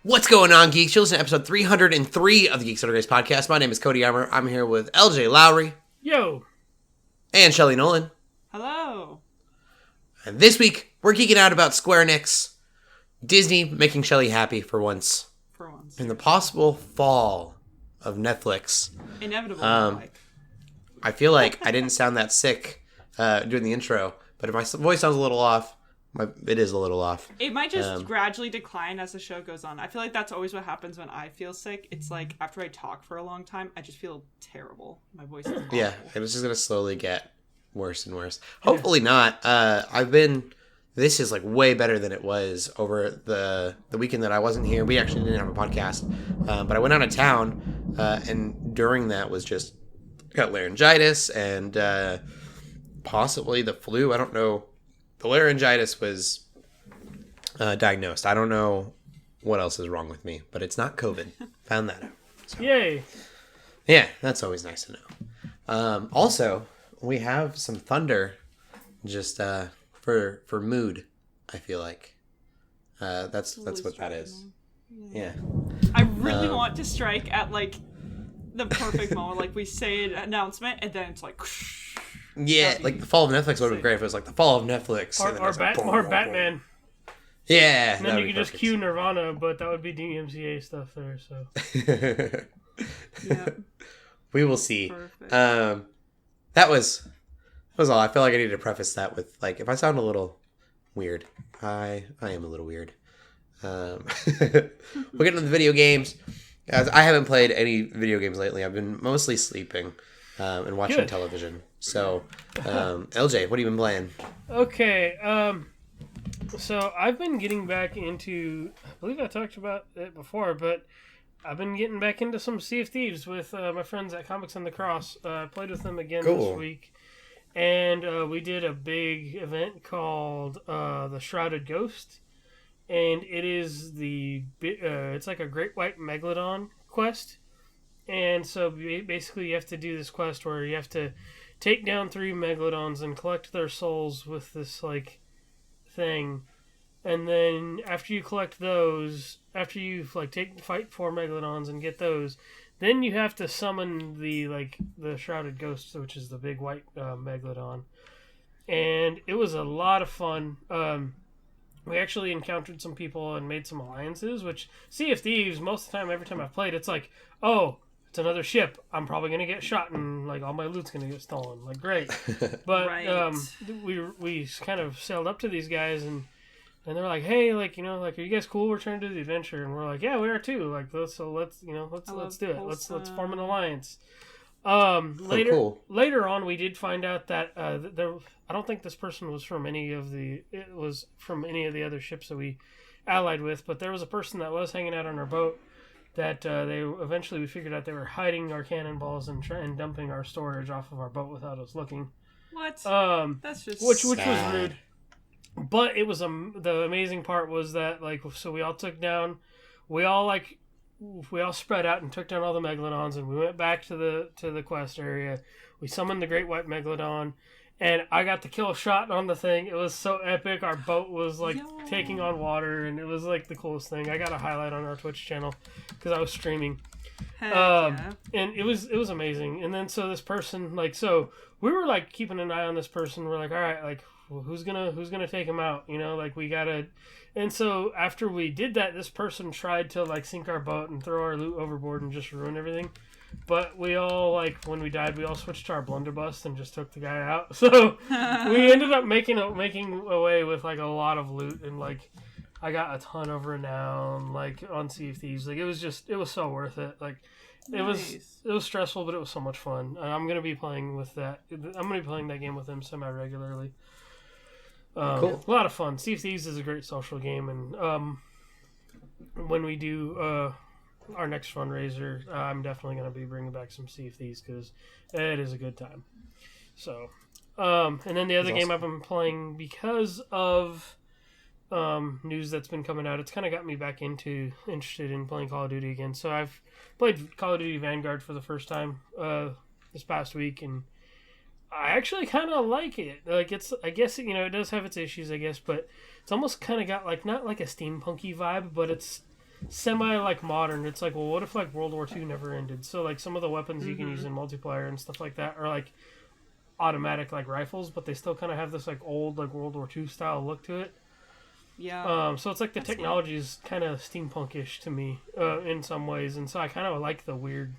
What's going on, geeks? You're listening to episode 303 of the Geeks Under Grace podcast. My name is Cody Armour. I'm here with Lj.Lowery. Yo. And Shelley Nollan. Hello. And this week, we're geeking out about Square Enix. Disney making Shelley happy for once. And the possible fall of Netflix. Inevitable. I feel like I didn't sound that sick during the intro, but if my voice sounds a little off, it is a little off. It might just gradually decline as the show goes on. I feel like that's always what happens when I feel sick. It's like after I talk for a long time, I just feel terrible. My voice is awful. Yeah, it was just going to slowly get worse and worse. Hopefully not. This is like way better than it was over the weekend that I wasn't here. We actually didn't have a podcast, but I went out of town, and during that was just got laryngitis and possibly the flu. I don't know. The laryngitis was diagnosed. I don't know what else is wrong with me, but it's not COVID. Found that out. So. Yay. Yeah, that's always nice to know. Also, we have some thunder just for mood, I feel like. That's what that is. Yeah. I really want to strike at like the perfect moment. Like we say an announcement and then it's like... Yeah, like the fall of Netflix would have been great if it was like the fall of Netflix. Or Batman. Yeah. And then you could just cue Nirvana, but that would be DMCA stuff there, so. Yeah. We will see. Perfect. That was all. I feel like I needed to preface that with like, if I sound a little weird, I am a little weird. We'll get into the video games. As I haven't played any video games lately. I've been mostly sleeping and watching television. So, LJ, what have you been playing? Okay, so I've been getting back into, I believe I talked about it before, but I've been getting back into some Sea of Thieves with my friends at Comics on the Cross. I played with them again this week, and we did a big event called the Shrouded Ghost, and it is it's like a Great White Megalodon quest, and so basically you have to do this quest where you have to take down 3 megalodons and collect their souls with this like thing, and then after you collect those, after you like fight 4 megalodons and get those, then you have to summon the Shrouded Ghost, which is the big white megalodon, and it was a lot of fun. We actually encountered some people and made some alliances, which Sea of Thieves, most of the time, every time I've played, it's like, oh, it's another ship. I'm probably going to get shot and like all my loot's going to get stolen. Like, great. But right. We kind of sailed up to these guys and they're like, hey, like, you know, like, are you guys cool? We're trying to do the adventure. And we're like, yeah, we are too. Like, let's do it. Let's form an alliance. Later on, we did find out that I don't think this person was from any of the other ships that we allied with, but there was a person that was hanging out on our boat that we figured out they were hiding our cannonballs and dumping our storage off of our boat without us looking. What? That's just which was rude. But it was the amazing part was that like, so we all spread out and took down all the megalodons, and we went back to the quest area. We summoned the Great White Megalodon, and I got to kill a shot on the thing. It was so epic. Our boat was like taking on water, and it was like the coolest thing. I got a highlight on our Twitch channel because I was streaming. Yeah. And it was amazing. And then so this person, like, so we were like keeping an eye on this person. We're like, all right, like, well, who's gonna take him out? You know, like we gotta. And so after we did that, this person tried to like sink our boat and throw our loot overboard and just ruin everything. But we all, like, when we died, we all switched to our blunderbuss and just took the guy out. So we ended up making away with like a lot of loot, and like I got a ton of renown like on Sea of Thieves. Like it was so worth it. Like Nice. it was stressful, but it was so much fun. And I'm gonna be playing that game with him semi regularly. Cool. A lot of fun. Sea of Thieves is a great social game, and when we do our next fundraiser, I'm definitely going to be bringing back some Sea of Thieves because it is a good time. So, and then the other game I've been playing because of news that's been coming out, it's kind of got me back interested in playing Call of Duty again. So I've played Call of Duty Vanguard for the first time this past week, and I actually kind of like it. Like I guess it does have its issues, I guess, but it's almost kind of got like not like a steampunky vibe, but it's semi like modern. It's like, well, what if like World War II never ended? So like some of the weapons you can use in multiplayer and stuff like that are like automatic like rifles, but they still kind of have this like old like World War II style look to it. Yeah. So it's like the technology is kind of steampunkish to me in some ways, and so I kind of like the weird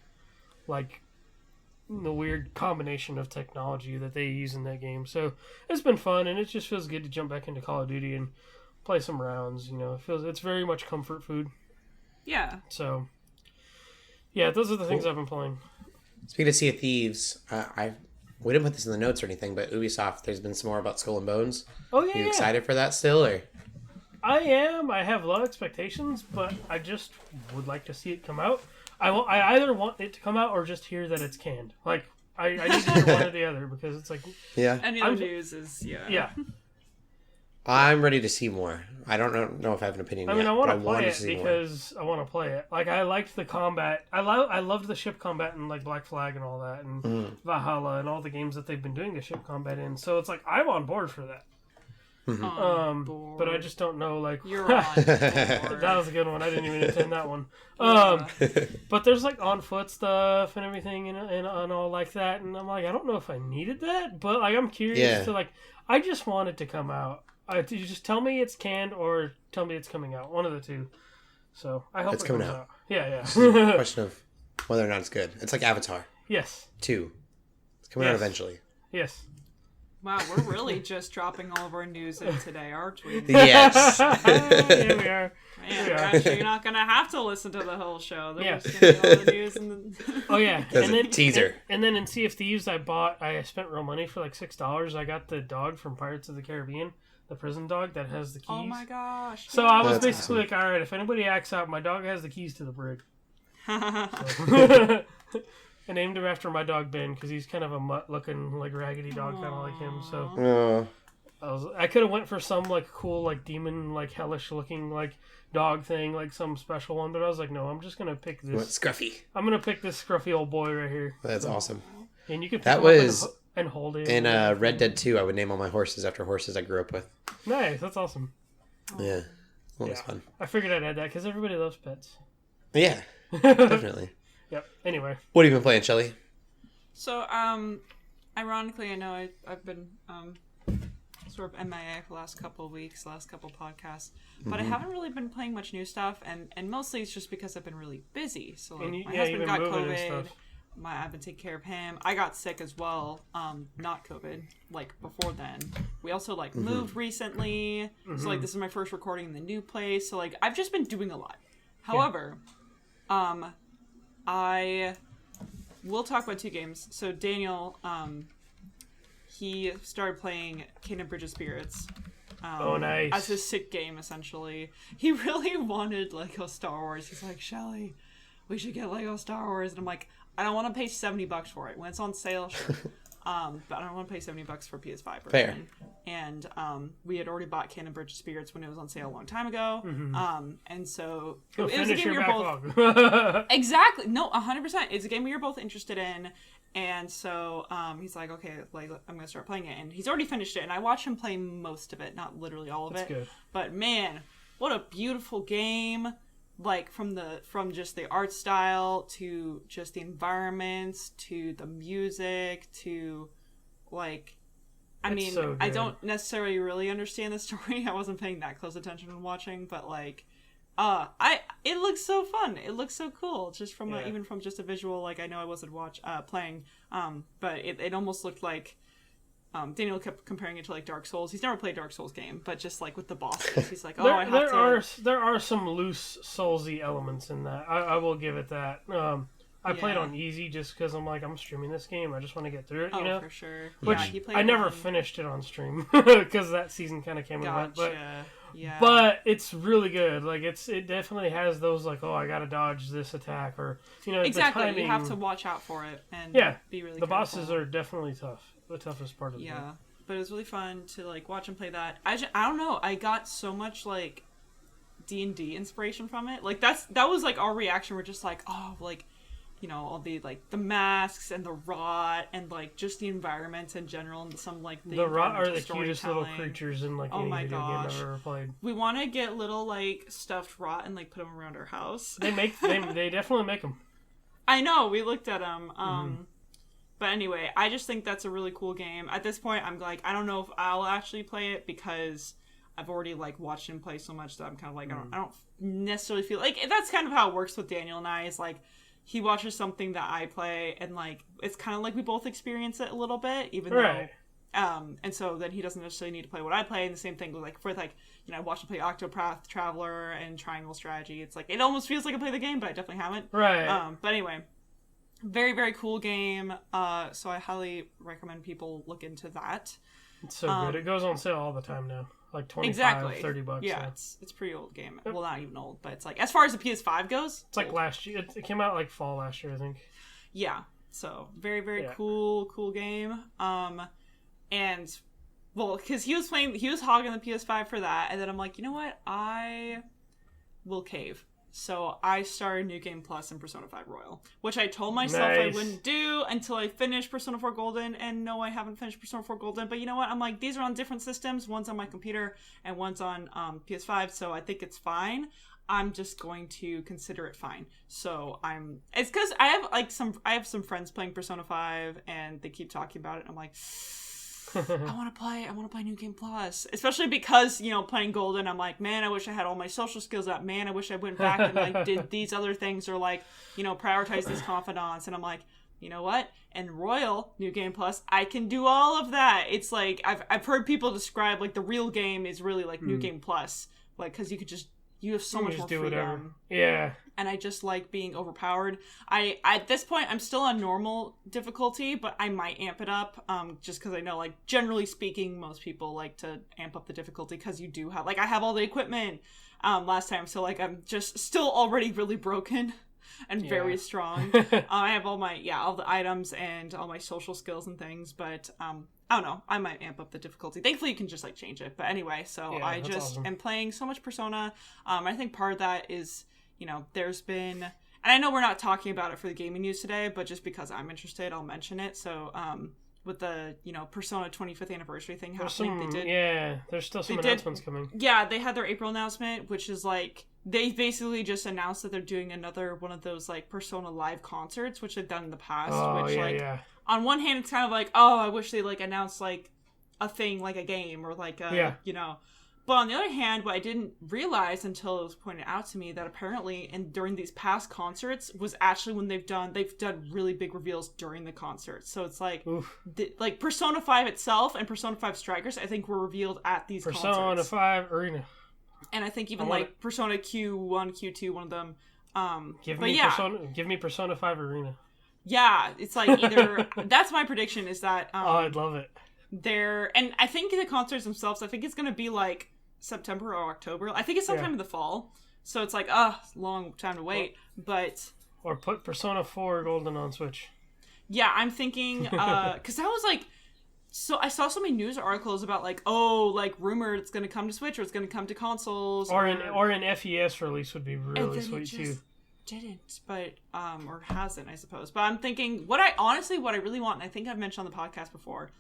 combination of technology that they use in that game. So it's been fun, and it just feels good to jump back into Call of Duty and play some rounds. You know, it's very much comfort food. Yeah. So yeah, those are the things I've been playing. Speaking of Sea of Thieves, we didn't put this in the notes or anything, but Ubisoft, there's been some more about Skull and Bones. Oh yeah, Are you excited for that still, or? I am. I have low expectations, but I just would like to see it come out. I either want it to come out or just hear that it's canned. Like, I need to hear one or the other, because it's like... Yeah. Any other news is, Yeah. I'm ready to see more. I don't know if I have an opinion I yet. mean, I want to but play it see more. because I want to play it. Like, I liked the combat. I loved the ship combat in, like, Black Flag and all that, and Valhalla and all the games that they've been doing the ship combat in. So it's like, I'm on board for that. But I just don't know, like... You're on board. That was a good one. I didn't even intend that one. But there's, like, on-foot stuff and everything and all like that. And I'm like, I don't know if I needed that. But, like, I'm curious to, like... I just want it to come out. You just tell me it's canned or tell me it's coming out. One of the two. So, I hope it's it coming comes out. Yeah. It's a question of whether or not it's good. It's like Avatar. Yes. 2. It's coming out eventually. Yes. Wow, we're really just dropping all of our news in today, aren't we? Yes. Here we are. Man, actually, you're not going to have to listen to the whole show. There's going to be all the news and the... Oh, yeah. That's a teaser. And then in Sea of Thieves, I spent real money for like $6. I got the dog from Pirates of the Caribbean, the prison dog that has the keys. Oh my gosh. So I was That's basically awesome. like, all right, if anybody acts out, my dog has the keys to the brig. So. I named him after my dog Ben because he's kind of a mutt-looking, like raggedy dog, kind of like him. So I could have went for some like cool, like demon, like hellish-looking, like dog thing, like some special one. But I was like, no, I'm just gonna pick this. What, Scruffy? I'm gonna pick this scruffy old boy right here. That's awesome. And you can pick That him was up and hold him. in Red Dead 2. I would name all my horses after horses I grew up with. Nice, that's awesome. Yeah, well, it's fun. I figured I'd add that because everybody loves pets. Yeah, definitely. Yep. Anyway. What have you been playing, Shelley? So, ironically, I know I've been sort of MIA for the last couple of weeks, last couple of podcasts, but I haven't really been playing much new stuff, and mostly it's just because I've been really busy. So, like, my husband got COVID. I've been taking care of him. I got sick as well. Not COVID, like before then. We also like moved recently, so like this is my first recording in the new place. So like I've just been doing a lot. However, I will talk about 2 games. So Daniel, he started playing Kingdom Bridge of Spirits. Oh, nice. As his sick game, essentially. He really wanted Lego Star Wars. He's like, Shelley, we should get Lego Star Wars. And I'm like, I don't want to pay $70 for it. When it's on sale, sure. But I don't want to pay $70 for PS5 version. Fair. And we had already bought Kingdom Bridge of Spirits when it was on sale a long time ago. And so it was a game we were both exactly 100%. It's a game we were both interested in. And so he's like, okay, like I'm gonna start playing it. And he's already finished it. And I watched him play most of it, not literally all of it. Good. But man, what a beautiful game! Like from just the art style to just the environments to the music to like I mean so I don't necessarily really understand the story. I wasn't paying that close attention when watching, but like it looks so fun. It looks so cool just from even from just a visual. Like I know I wasn't playing but it almost looked like Daniel kept comparing it to like Dark Souls. He's never played a Dark Souls game, but just like with the bosses, he's like, there are some loose Soulsy elements in that. I will give it that. I played on easy just because I'm like, I'm streaming this game. I just want to get through it, you know? For sure. Which he played I never finished it on stream because that season kind of came and went. But it's really good. Like it definitely has those like, oh, I gotta dodge this attack, or you know, exactly. The timing, you have to watch out for it and be really. The bosses are definitely tough. The toughest part of the game. But it was really fun to like watch him play that. I don't know. I got so much like D&D inspiration from it. Like that was like our reaction. We're just like, oh, like you know, all the like the masks and the rot and like just the environments in general and some like the rot are the cutest little creatures in like any video game I've ever played. We want to get little like stuffed rot and like put them around our house. They definitely make them. I know, we looked at them. But anyway, I just think that's a really cool game. At this point, I'm like, I don't know if I'll actually play it because I've already like watched him play so much that I'm kind of like, I don't necessarily feel like that's kind of how it works with Daniel and I. Is like he watches something that I play, and like it's kind of like we both experience it a little bit, even though. And so then he doesn't necessarily need to play what I play. And the same thing with like you know, I watched him play Octopath Traveler and Triangle Strategy. It's like it almost feels like I play the game, but I definitely haven't. Right. But anyway. Very, very cool game. So I highly recommend people look into that. It's so good. It goes on sale all the time now. Like 25, $30. Yeah, so. It's a pretty old game. Well, not even old, but it's like, as far as the PS5 goes, it's like last year. It came out like fall last year, I think. Yeah. So very, very cool game. And, well, because he was hogging the PS5 for that. And then I'm like, you know what? I will cave. So I started New Game Plus in Persona 5 Royal, which I told myself I wouldn't do until I finished Persona 4 Golden, and no, I haven't finished Persona 4 Golden, but you know what? I'm like, these are on different systems. One's on my computer, and one's on PS5, so I think it's fine. I'm just going to consider it fine. So it's because I have some friends playing Persona 5, and they keep talking about it, and I'm like... I want to play New Game Plus, especially because, you know, playing Golden, I'm like, man, I wish I had all my social skills up. Man, I wish I went back and like did these other things, or like, you know, prioritize these confidants. And I'm like, you know what? And Royal New Game Plus, I can do all of that. It's like I've heard people describe like the real game is really like New Game Plus, like because you have so much more freedom. Whatever. Yeah. And I just like being overpowered. At this point, I'm still on normal difficulty, but I might amp it up, just because I know, like, generally speaking, most people like to amp up the difficulty, because you do have, like, I have all the equipment last time, so, like, I'm just still already really broken and very strong. I have all the items and all my social skills and things, but, I don't know, I might amp up the difficulty. Thankfully, you can just, like, change it. But anyway, so I just am playing so much Persona. I think part of that is... You know, there's been, and I know we're not talking about it for the gaming news today, but just because I'm interested, I'll mention it. So, with the, you know, Persona 25th anniversary thing happening, there's still some announcements coming. Yeah, they had their April announcement, which is like, they basically just announced that they're doing another one of those, like, Persona live concerts, which they've done in the past. On one hand, it's kind of like, oh, I wish they, like, announced, like, a thing, like a game, or, like, you know. But on the other hand, what I didn't realize until it was pointed out to me, that apparently during these past concerts was actually when they've done really big reveals during the concerts. So it's like, like Persona 5 itself and Persona 5 Strikers, I think were revealed at these concerts. Persona 5 Arena. And I think even like Persona Q1, Q2, one of them. Give me Persona 5 Arena. Yeah, it's like either that's my prediction is that. I'd love it. And I think the concerts themselves, I think it's going to be like September or October. I think it's sometime in the fall. So it's like, long time to wait. Or put Persona 4 Golden on Switch. Yeah, I'm thinking, because I was like, so I saw so many news articles about like, like rumored it's going to come to Switch or it's going to come to consoles. Or an FES release would be really sweet too. Didn't, but, or hasn't, I suppose. But I'm thinking, what I really want, and I think I've mentioned on the podcast before,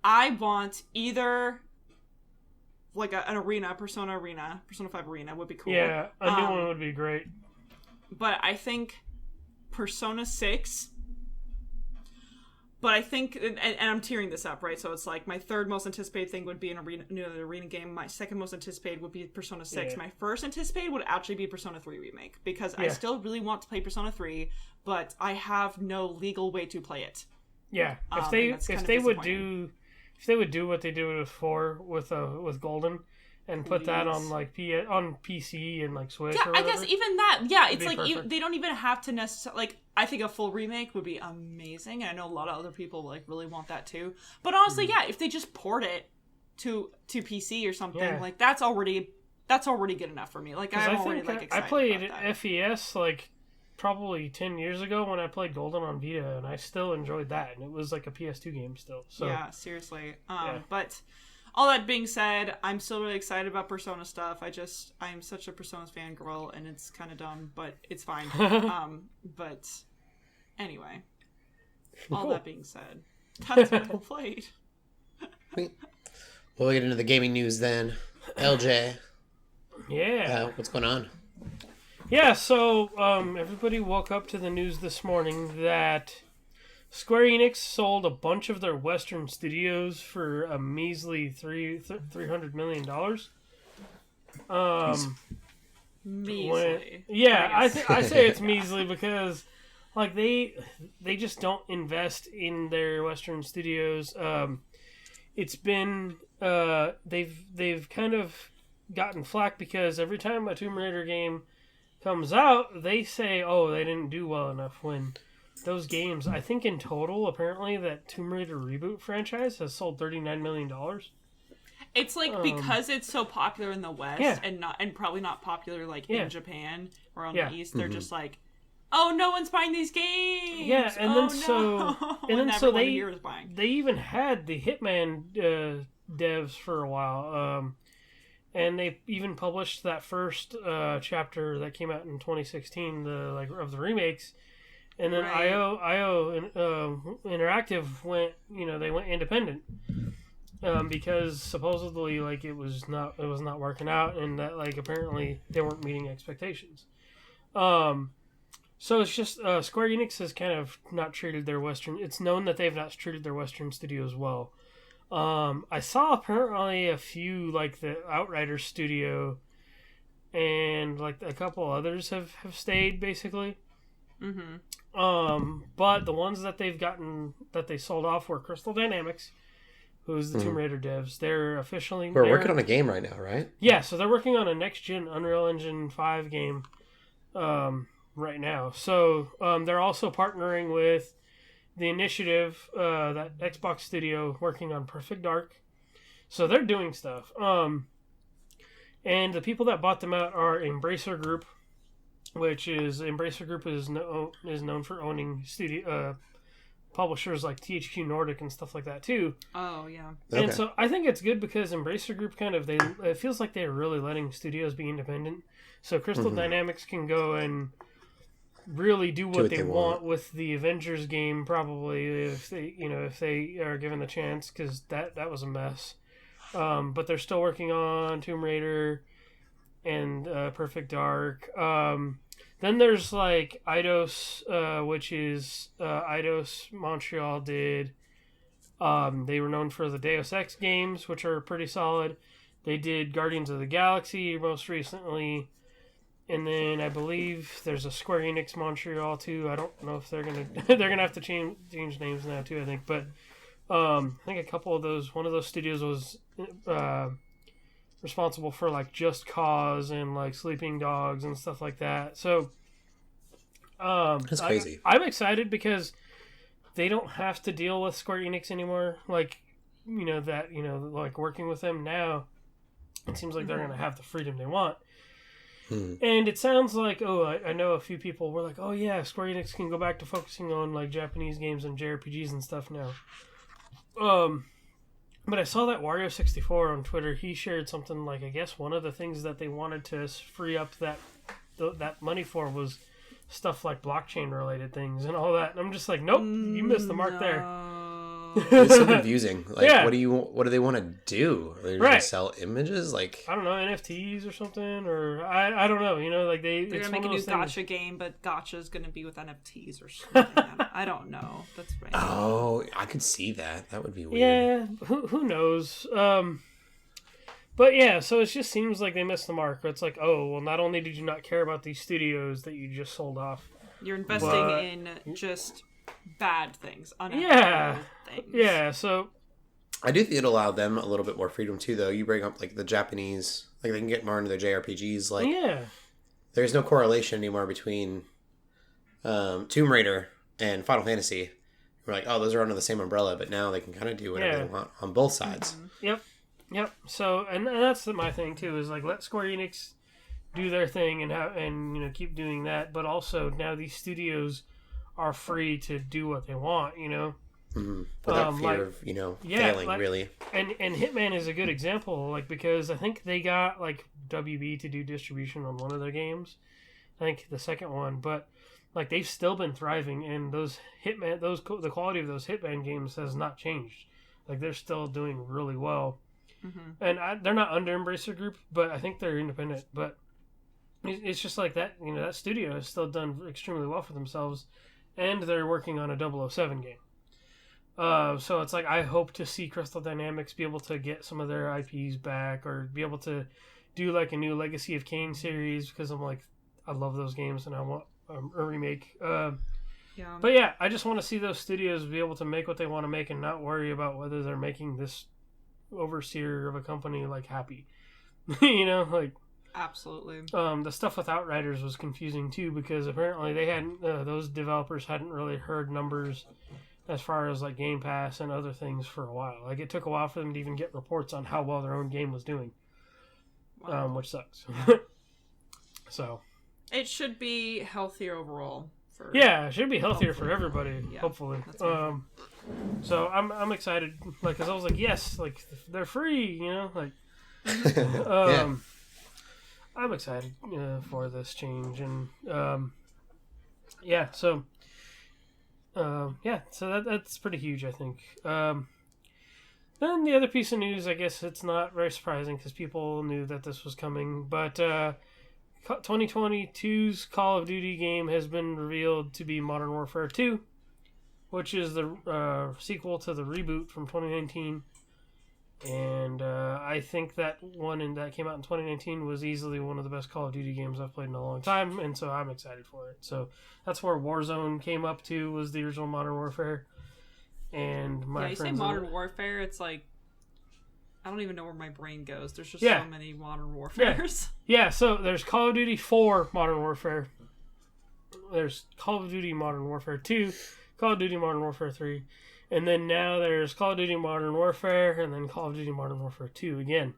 I want either like an arena, Persona 5 Arena would be cool. Yeah, a new one would be great. But I think Persona 6. But I think, and I'm tearing this up, right? So it's like my third most anticipated thing would be an arena game. My second most anticipated would be Persona 6. Yeah. My first anticipated would actually be Persona 3 Remake, because I still really want to play Persona 3, but I have no legal way to play it. Yeah, if they would do what they did with 4 with Golden, and put that on like on PC and like Switch. Yeah, or whatever, I guess even that. Yeah, it's like they don't even have to necessarily like. I think a full remake would be amazing, and I know a lot of other people like really want that too. But honestly, if they just port it to PC or something, like that's already good enough for me. Like I'm already like excited. I played about that. FES like probably 10 years ago when I played Golden on Vita, and I still enjoyed that, and it was like a PS2 game still. So yeah, seriously. But all that being said, I'm still really excited about Persona stuff. I'm such a Persona fangirl, and it's kind of dumb, but it's fine. But Anyway, all Cool. that being said, that's what I played. Well, we'll get into the gaming news then. LJ, Yeah. what's going on? Yeah, so everybody woke up to the news this morning that Square Enix sold a bunch of their Western studios for a measly $300 million. Measly. I say it's measly because like they just don't invest in their Western studios. It's been they've kind of gotten flack because every time a Tomb Raider game comes out, they say, oh, they didn't do well enough when those games, I think in total, apparently, that Tomb Raider reboot franchise has sold $39 million. It's like because it's so popular in the West and probably not popular like in Japan or on the East, they're just like, oh, no one's buying these games. Yeah, and then so they even had the Hitman devs for a while. And they even published that first chapter that came out in 2016, of the remakes. And then IO Interactive went independent because supposedly it was not working out, and that apparently they weren't meeting expectations. So it's just Square Enix has kind of not treated their Western. It's known that they've not treated their Western studios well. I saw apparently a few the Outriders studio and a couple others have stayed basically. Mm-hmm. But the ones that they sold off were Crystal Dynamics, who's the Tomb Raider devs. They're officially... We're working on a game right now, right? Yeah, so they're working on a next-gen Unreal Engine 5 game right now. So they're also partnering with the Initiative, that Xbox studio working on Perfect Dark. So they're doing stuff. And the people that bought them out are Embracer Group, Embracer Group is known for owning studio publishers like THQ Nordic and stuff like that too. Oh yeah. And Okay. so I think it's good because Embracer Group it feels like they're really letting studios be independent. So Crystal Dynamics can go and really do what they want with the Avengers game, probably if they are given the chance, because that was a mess. But they're still working on Tomb Raider and Perfect Dark. Then there's Eidos, which is Eidos Montreal did. They were known for the Deus Ex games, which are pretty solid. They did Guardians of the Galaxy most recently. And then I believe there's a Square Enix Montreal too. I don't know if they're gonna have to change names now too. I think, but I think a couple of those, one of those studios was responsible for Just Cause and Sleeping Dogs and stuff like that. So That's crazy. I'm excited because they don't have to deal with Square Enix anymore. Working with them now, it seems like they're gonna have the freedom they want. And it sounds like, I know a few people were like, oh yeah, Square Enix can go back to focusing on Japanese games and JRPGs and stuff now. But I saw that Wario64 on Twitter, he shared something I guess one of the things that they wanted to free up that money for was stuff like blockchain related things and all that. And I'm just like, nope, you missed the mark there. It's so confusing. Yeah. What do they want to do? Are they going to sell images? I don't know, NFTs or something, or I don't know. They're gonna make a new gacha game, but gacha's gonna be with NFTs or something. I don't know. That's right. Oh, I could see that. That would be weird. Yeah, who knows? But yeah, so it just seems like they missed the mark. It's not only did you not care about these studios that you just sold off, you're investing in just bad things, things. Yeah, so I do think it allowed them a little bit more freedom too, though. You bring up the Japanese, they can get more into their JRPGs. There's no correlation anymore between Tomb Raider and Final Fantasy. We're like, oh, those are under the same umbrella, but now they can kind of do whatever they want on both sides. Yep. So, and that's my thing too, is let Square Enix do their thing and keep doing that, but also now these studios are free to do what they want, Without fear of, failing, really. And Hitman is a good example, because I think they got, WB to do distribution on one of their games. I think the second one. But like they've still been thriving, and those the quality of those Hitman games has not changed. Like they're still doing really well, and they're not under Embracer Group, but I think they're independent. But it's just like that, that studio has still done extremely well for themselves, and they're working on a 007 game. So it's like I hope to see Crystal Dynamics be able to get some of their IPs back, or be able to do like a new Legacy of Kain series, because I love those games and I want a remake. But yeah, I just want to see those studios be able to make what they want to make and not worry about whether they're making this overseer of a company like happy. Absolutely. The stuff with Outriders was confusing too, because apparently they hadn't those developers hadn't really heard numbers as far as like Game Pass and other things for a while. Like it took a while for them to even get reports on how well their own game was doing. Wow. Which sucks. So it should be healthier overall. It should be healthier for everybody. Yeah, hopefully. So I'm excited, like, because I was like, yes, like they're free, like. I'm excited for this change, and so that's pretty huge, I think. Then the other piece of news, I guess it's not very surprising because people knew that this was coming, but 2022's Call of Duty game has been revealed to be Modern Warfare 2, which is the sequel to the reboot from 2019. And I think that one that came out in 2019 was easily one of the best Call of Duty games I've played in a long time, and so I'm excited for it. So that's where Warzone came up to, was the original Modern Warfare. And my friends, you say Modern Warfare, it's like I don't even know where my brain goes. There's just so many Modern Warfares. Yeah, so there's Call of Duty 4 Modern Warfare. There's Call of Duty Modern Warfare 2, Call of Duty Modern Warfare 3, and then now there's Call of Duty Modern Warfare, and then Call of Duty Modern Warfare 2 again.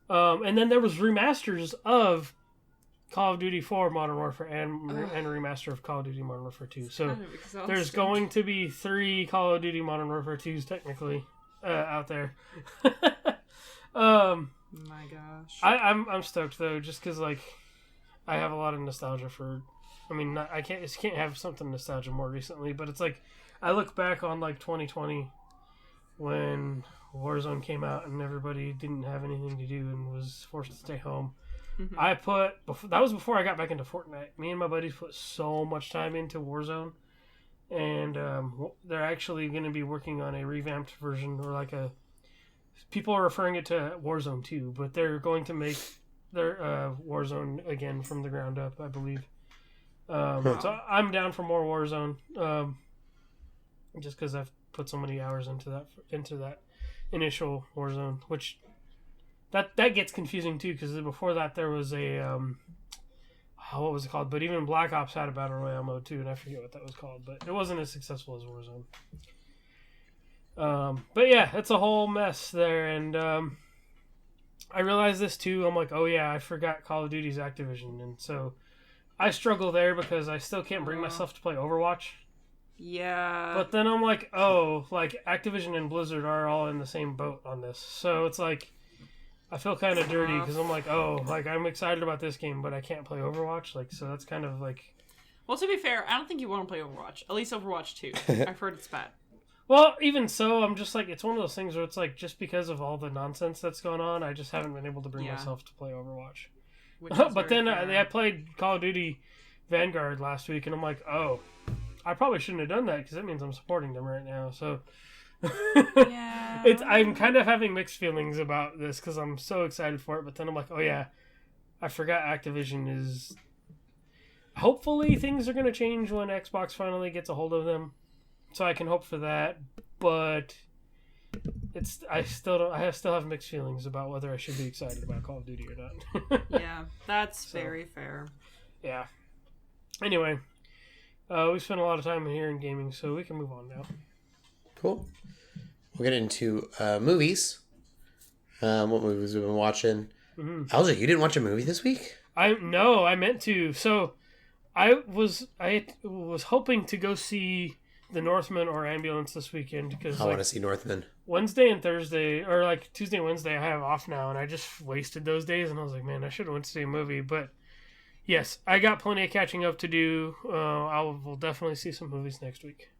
And then there was remasters of Call of Duty 4 Modern Warfare and a remaster of Call of Duty Modern Warfare 2. So there's going to be 3 Call of Duty Modern Warfare 2s technically out there. My gosh. I'm stoked though, just because like I have a lot of nostalgia for. I mean, I can't have something nostalgia more recently, but it's like I look back on like 2020 when Warzone came out and everybody didn't have anything to do and was forced to stay home. Mm-hmm. That was before I got back into Fortnite. Me and my buddies put so much time into Warzone, and they're actually going to be working on a revamped version, or like people are referring it to Warzone 2, but they're going to make their Warzone again from the ground up, I believe. So I'm down for more Warzone, just because I've put so many hours into that initial Warzone, which that gets confusing too, because before that there was a what was it called? But even Black Ops had a battle royale mode too, and I forget what that was called, but it wasn't as successful as Warzone. But yeah, it's a whole mess there, and I realized this too. I'm like, oh yeah, I forgot Call of Duty's Activision, and so I struggle there because I still can't bring myself to play Overwatch. Yeah. But then I'm like, oh, like Activision and Blizzard are all in the same boat on this, so it's like I feel kind of dirty because I'm like, oh, like I'm excited about this game, but I can't play Overwatch, like, so that's kind of like. Well, to be fair, I don't think you want to play Overwatch. At least Overwatch 2. I've heard it's bad. Well, even so, I'm just like, it's one of those things where it's like, just because of all the nonsense that's going on, I just haven't been able to bring myself to play Overwatch. But then I played Call of Duty Vanguard last week, and I'm like, oh, I probably shouldn't have done that because that means I'm supporting them right now. So yeah, I'm kind of having mixed feelings about this because I'm so excited for it. But then I'm like, oh yeah, I forgot Activision is. Hopefully things are going to change when Xbox finally gets a hold of them, so I can hope for that. But I still have mixed feelings about whether I should be excited about Call of Duty or not. Yeah, that's very fair. Yeah. Anyway, we spent a lot of time here in gaming, so we can move on now. Cool. We'll get into movies. What movies we've been watching. Mm-hmm. Lj, you didn't watch a movie this week? I meant to. So I was hoping to go see The Northman or Ambulance this weekend because I want to see Northman. Wednesday and Thursday, or like Tuesday and Wednesday, I have off now, and I just wasted those days, and I was like, man, I should have went to see a movie, but Yes, I got plenty of catching up to do. I will definitely see some movies next week.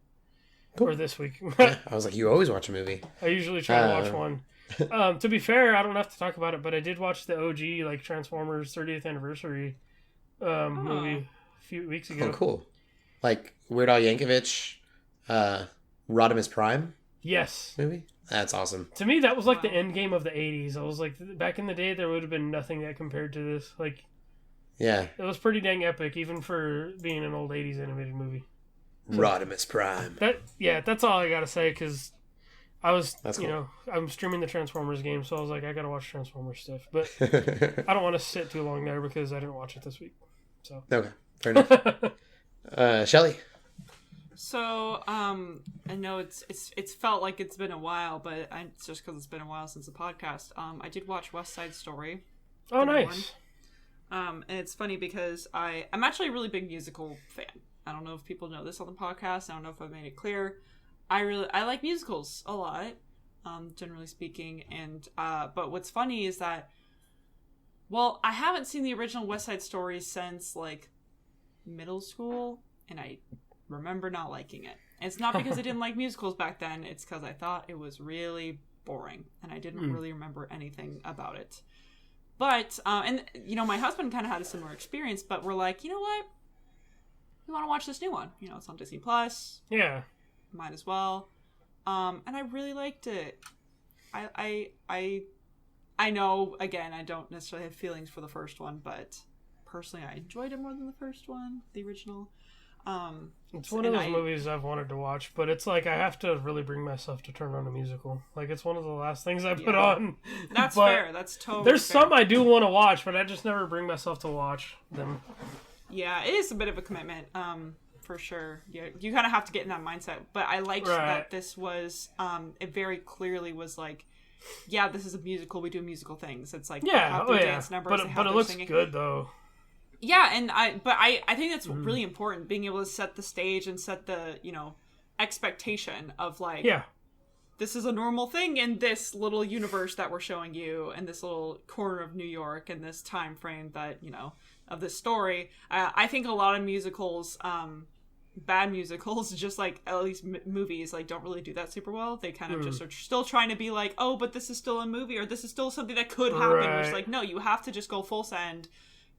Cool. Or this week. Yeah, I was like, you always watch a movie. I usually try to watch one. To be fair, I don't have to talk about it, but I did watch the OG, like, Transformers 30th anniversary movie a few weeks ago. Oh, cool. Like, Weird Al Yankovic, Rodimus Prime? Yes. Movie? That's awesome. To me, that was like the end game of the 80s. I was like, back in the day, there would have been nothing that compared to this. Like, yeah. It was pretty dang epic, even for being an old 80s animated movie. So, Rodimus Prime. That's all I gotta say, because I was, cool. I'm streaming the Transformers game, so I was like, I gotta watch Transformers stuff. But I don't want to sit too long there because I didn't watch it this week. So okay, fair enough. Shelley? So, I know it's felt like it's been a while, but it's just because it's been a while since the podcast. I did watch West Side Story. Oh, nice. And it's funny because I'm actually a really big musical fan. I don't know if people know this on the podcast. I don't know if I've made it clear. I like musicals a lot, generally speaking. And but what's funny is that, well, I haven't seen the original West Side Story since like middle school, and I remember not liking it. And it's not because I didn't like musicals back then. It's because I thought it was really boring, and I didn't really remember anything about it. But, and, my husband kind of had a similar experience, but we're like, you know what? We want to watch this new one. It's on Disney Plus. Yeah. Might as well. And I really liked it. I know, again, I don't necessarily have feelings for the first one, but personally I enjoyed it more than the first one, the original. It's one of those movies I've wanted to watch, but it's like I have to really bring myself to turn on a musical. Like, it's one of the last things I put on. That's fair. That's totally There's fair. some I do want to watch, but I just never bring myself to watch them. Yeah, it is a bit of a commitment, for sure. You kind of have to get in that mindset. But I liked that this was, it very clearly was like, yeah, this is a musical. We do musical things. It's like, dance numbers. But it looks good, though. Yeah, and I think that's really important, being able to set the stage and set the, expectation of like, this is a normal thing in this little universe that we're showing you, and this little corner of New York, and this time frame that, of this story. I think a lot of musicals, bad musicals, just like at least movies, like don't really do that super well. They kind of just are still trying to be like, oh, but this is still a movie, or this is still something that could happen. Right. It's like, no, you have to just go full send.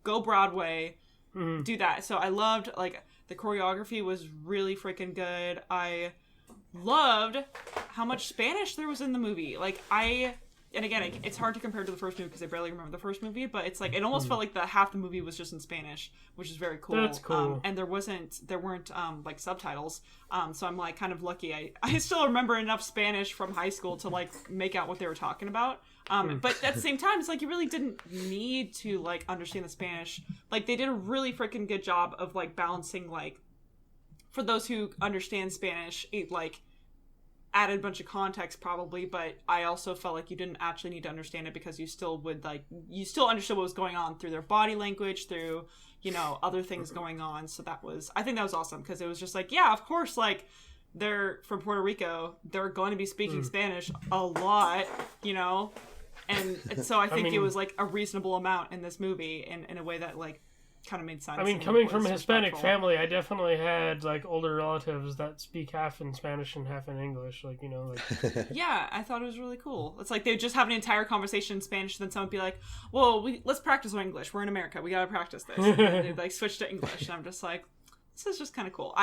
Go Broadway, do that. So I loved, like, the choreography was really freaking good. I loved how much Spanish there was in the movie. Like, and again, it's hard to compare to the first movie because I barely remember the first movie, but it's like, it almost felt like half the movie was just in Spanish, which is very cool. That's cool. And there weren't like subtitles. So I'm like kind of lucky. I still remember enough Spanish from high school to like make out what they were talking about. But at the same time, it's like you really didn't need to like understand the Spanish. Like, they did a really freaking good job of like balancing, like, for those who understand Spanish, it like added a bunch of context probably, but I also felt like you didn't actually need to understand it because you still understood what was going on through their body language, through, other things going on. So I think that was awesome, because it was just like, yeah, of course, like, they're from Puerto Rico, they're going to be speaking Spanish a lot, and so I think it was like a reasonable amount in this movie, in a way that like kind of made sense. I mean, coming from a Hispanic family, I definitely had like older relatives that speak half in Spanish and half in English, like, like... Yeah, I thought it was really cool. It's like they just have an entire conversation in Spanish, and then someone would be like, well, let's practice our English, we're in America, we gotta practice this, and then they'd like switch to English, and I'm just like, this is just kind of cool.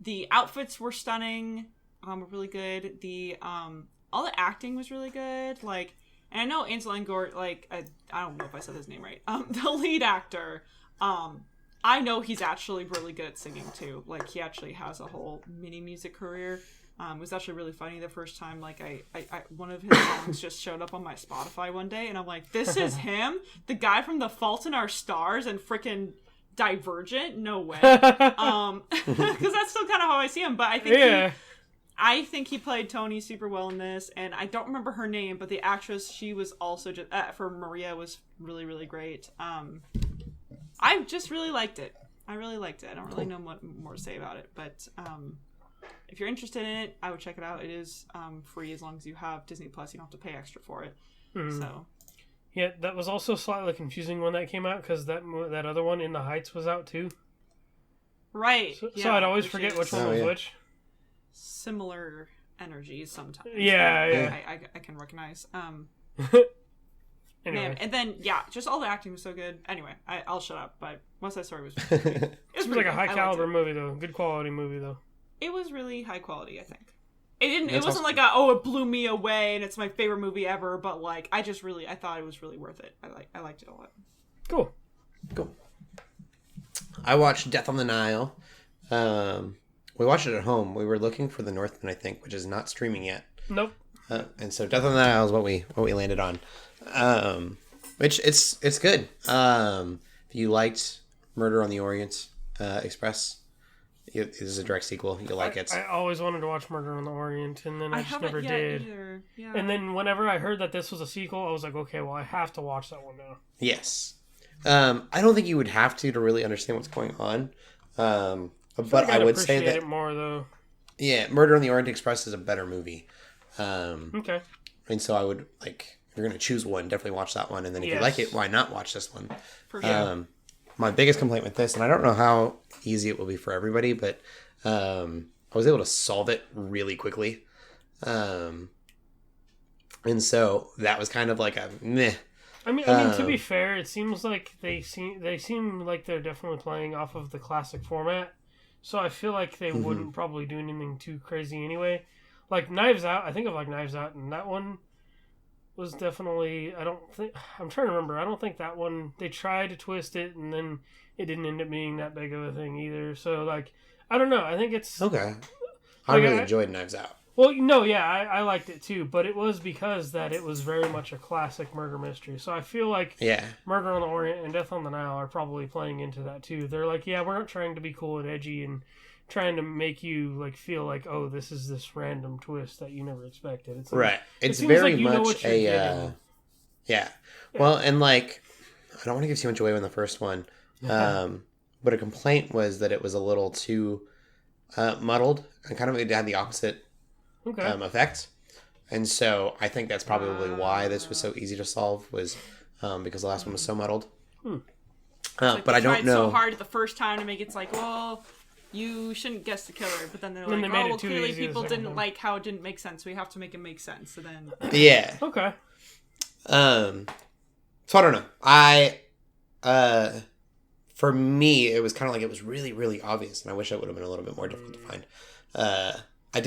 The outfits were stunning, were really good. The all the acting was really good, like, and I know Ansel Elgort, like, I don't know if I said his name right, the lead actor, I know he's actually really good at singing too. Like, he actually has a whole mini music career. It was actually really funny the first time, like, I one of his songs just showed up on my Spotify one day, and I'm like, this is him? The guy from The Fault in Our Stars and frickin' Divergent? No way. Because that's still kind of how I see him, but I think he played Tony super well in this, and I don't remember her name, but the actress, she was also just, for Maria, was really, really great. I just really liked it. I really liked it. I don't really know what more to say about it, but if you're interested in it, I would check it out. It is free as long as you have Disney Plus. You don't have to pay extra for it. So, Yeah, that was also slightly confusing when that came out because that other one, In the Heights, was out too. Right. So I'd always forget which one was which. Similar energies sometimes. Yeah. I can recognize. Anyway. Man, and then just all the acting was so good. Anyway, I'll shut up. But West Side Story was. It was like a high caliber movie though, good quality movie though. It was really high quality, I think. It wasn't awesome. like it blew me away and it's my favorite movie ever. But like, I thought it was really worth it. I liked it a lot. Cool. I watched Death on the Nile. We watched it at home. We were looking for The Northman, I think, which is not streaming yet. Nope. And so Death on the Nile is what we landed on. Which it's good. If you liked Murder on the Orient Express, this is a direct sequel. You'll like it. I always wanted to watch Murder on the Orient, and then I just never did. Either. Yeah. And then whenever I heard that this was a sequel, I was like, okay, well, I have to watch that one now. Yes. I don't think you would have to really understand what's going on. But I would say that it more though. Yeah, Murder on the Orient Express is a better movie. Okay. And so I would if you're going to choose one, definitely watch that one. And then if you like it, why not watch this one? For sure. My biggest complaint with this, and I don't know how easy it will be for everybody, but I was able to solve it really quickly. And so that was kind of like a meh. I mean, to be fair, it seems like they seem like they're definitely playing off of the classic format. So I feel like they wouldn't probably do anything too crazy anyway. Like Knives Out, I think of like Knives Out, and that one was definitely, I'm trying to remember, I don't think that one, they tried to twist it, and then it didn't end up being that big of a thing either. So, like, I don't know, I think it's... Okay. I really enjoyed Knives Out. Well, no, yeah, I liked it too, but it was because that it was very much a classic murder mystery. So I feel like Murder on the Orient and Death on the Nile are probably playing into that too. They're like, yeah, we're not trying to be cool and edgy and trying to make you like feel like, oh, this is this random twist that you never expected. It's like, right. It's like very you know much what you're getting. Yeah. Well, and like, I don't want to give too much away on the first one, but a complaint was that it was a little too muddled and kind of it had the opposite effect. And so I think that's probably why this was so easy to solve was because the last one was so muddled. But I don't know. So hard the first time to make it's like, well, you shouldn't guess the killer, but then they're like, they made it well, too clearly easy people the didn't second like how it didn't make sense. We have to make it make sense. So then, yeah. Okay. So I don't know. For me, it was kind of like it was really, really obvious, and I wish it would have been a little bit more difficult to find. I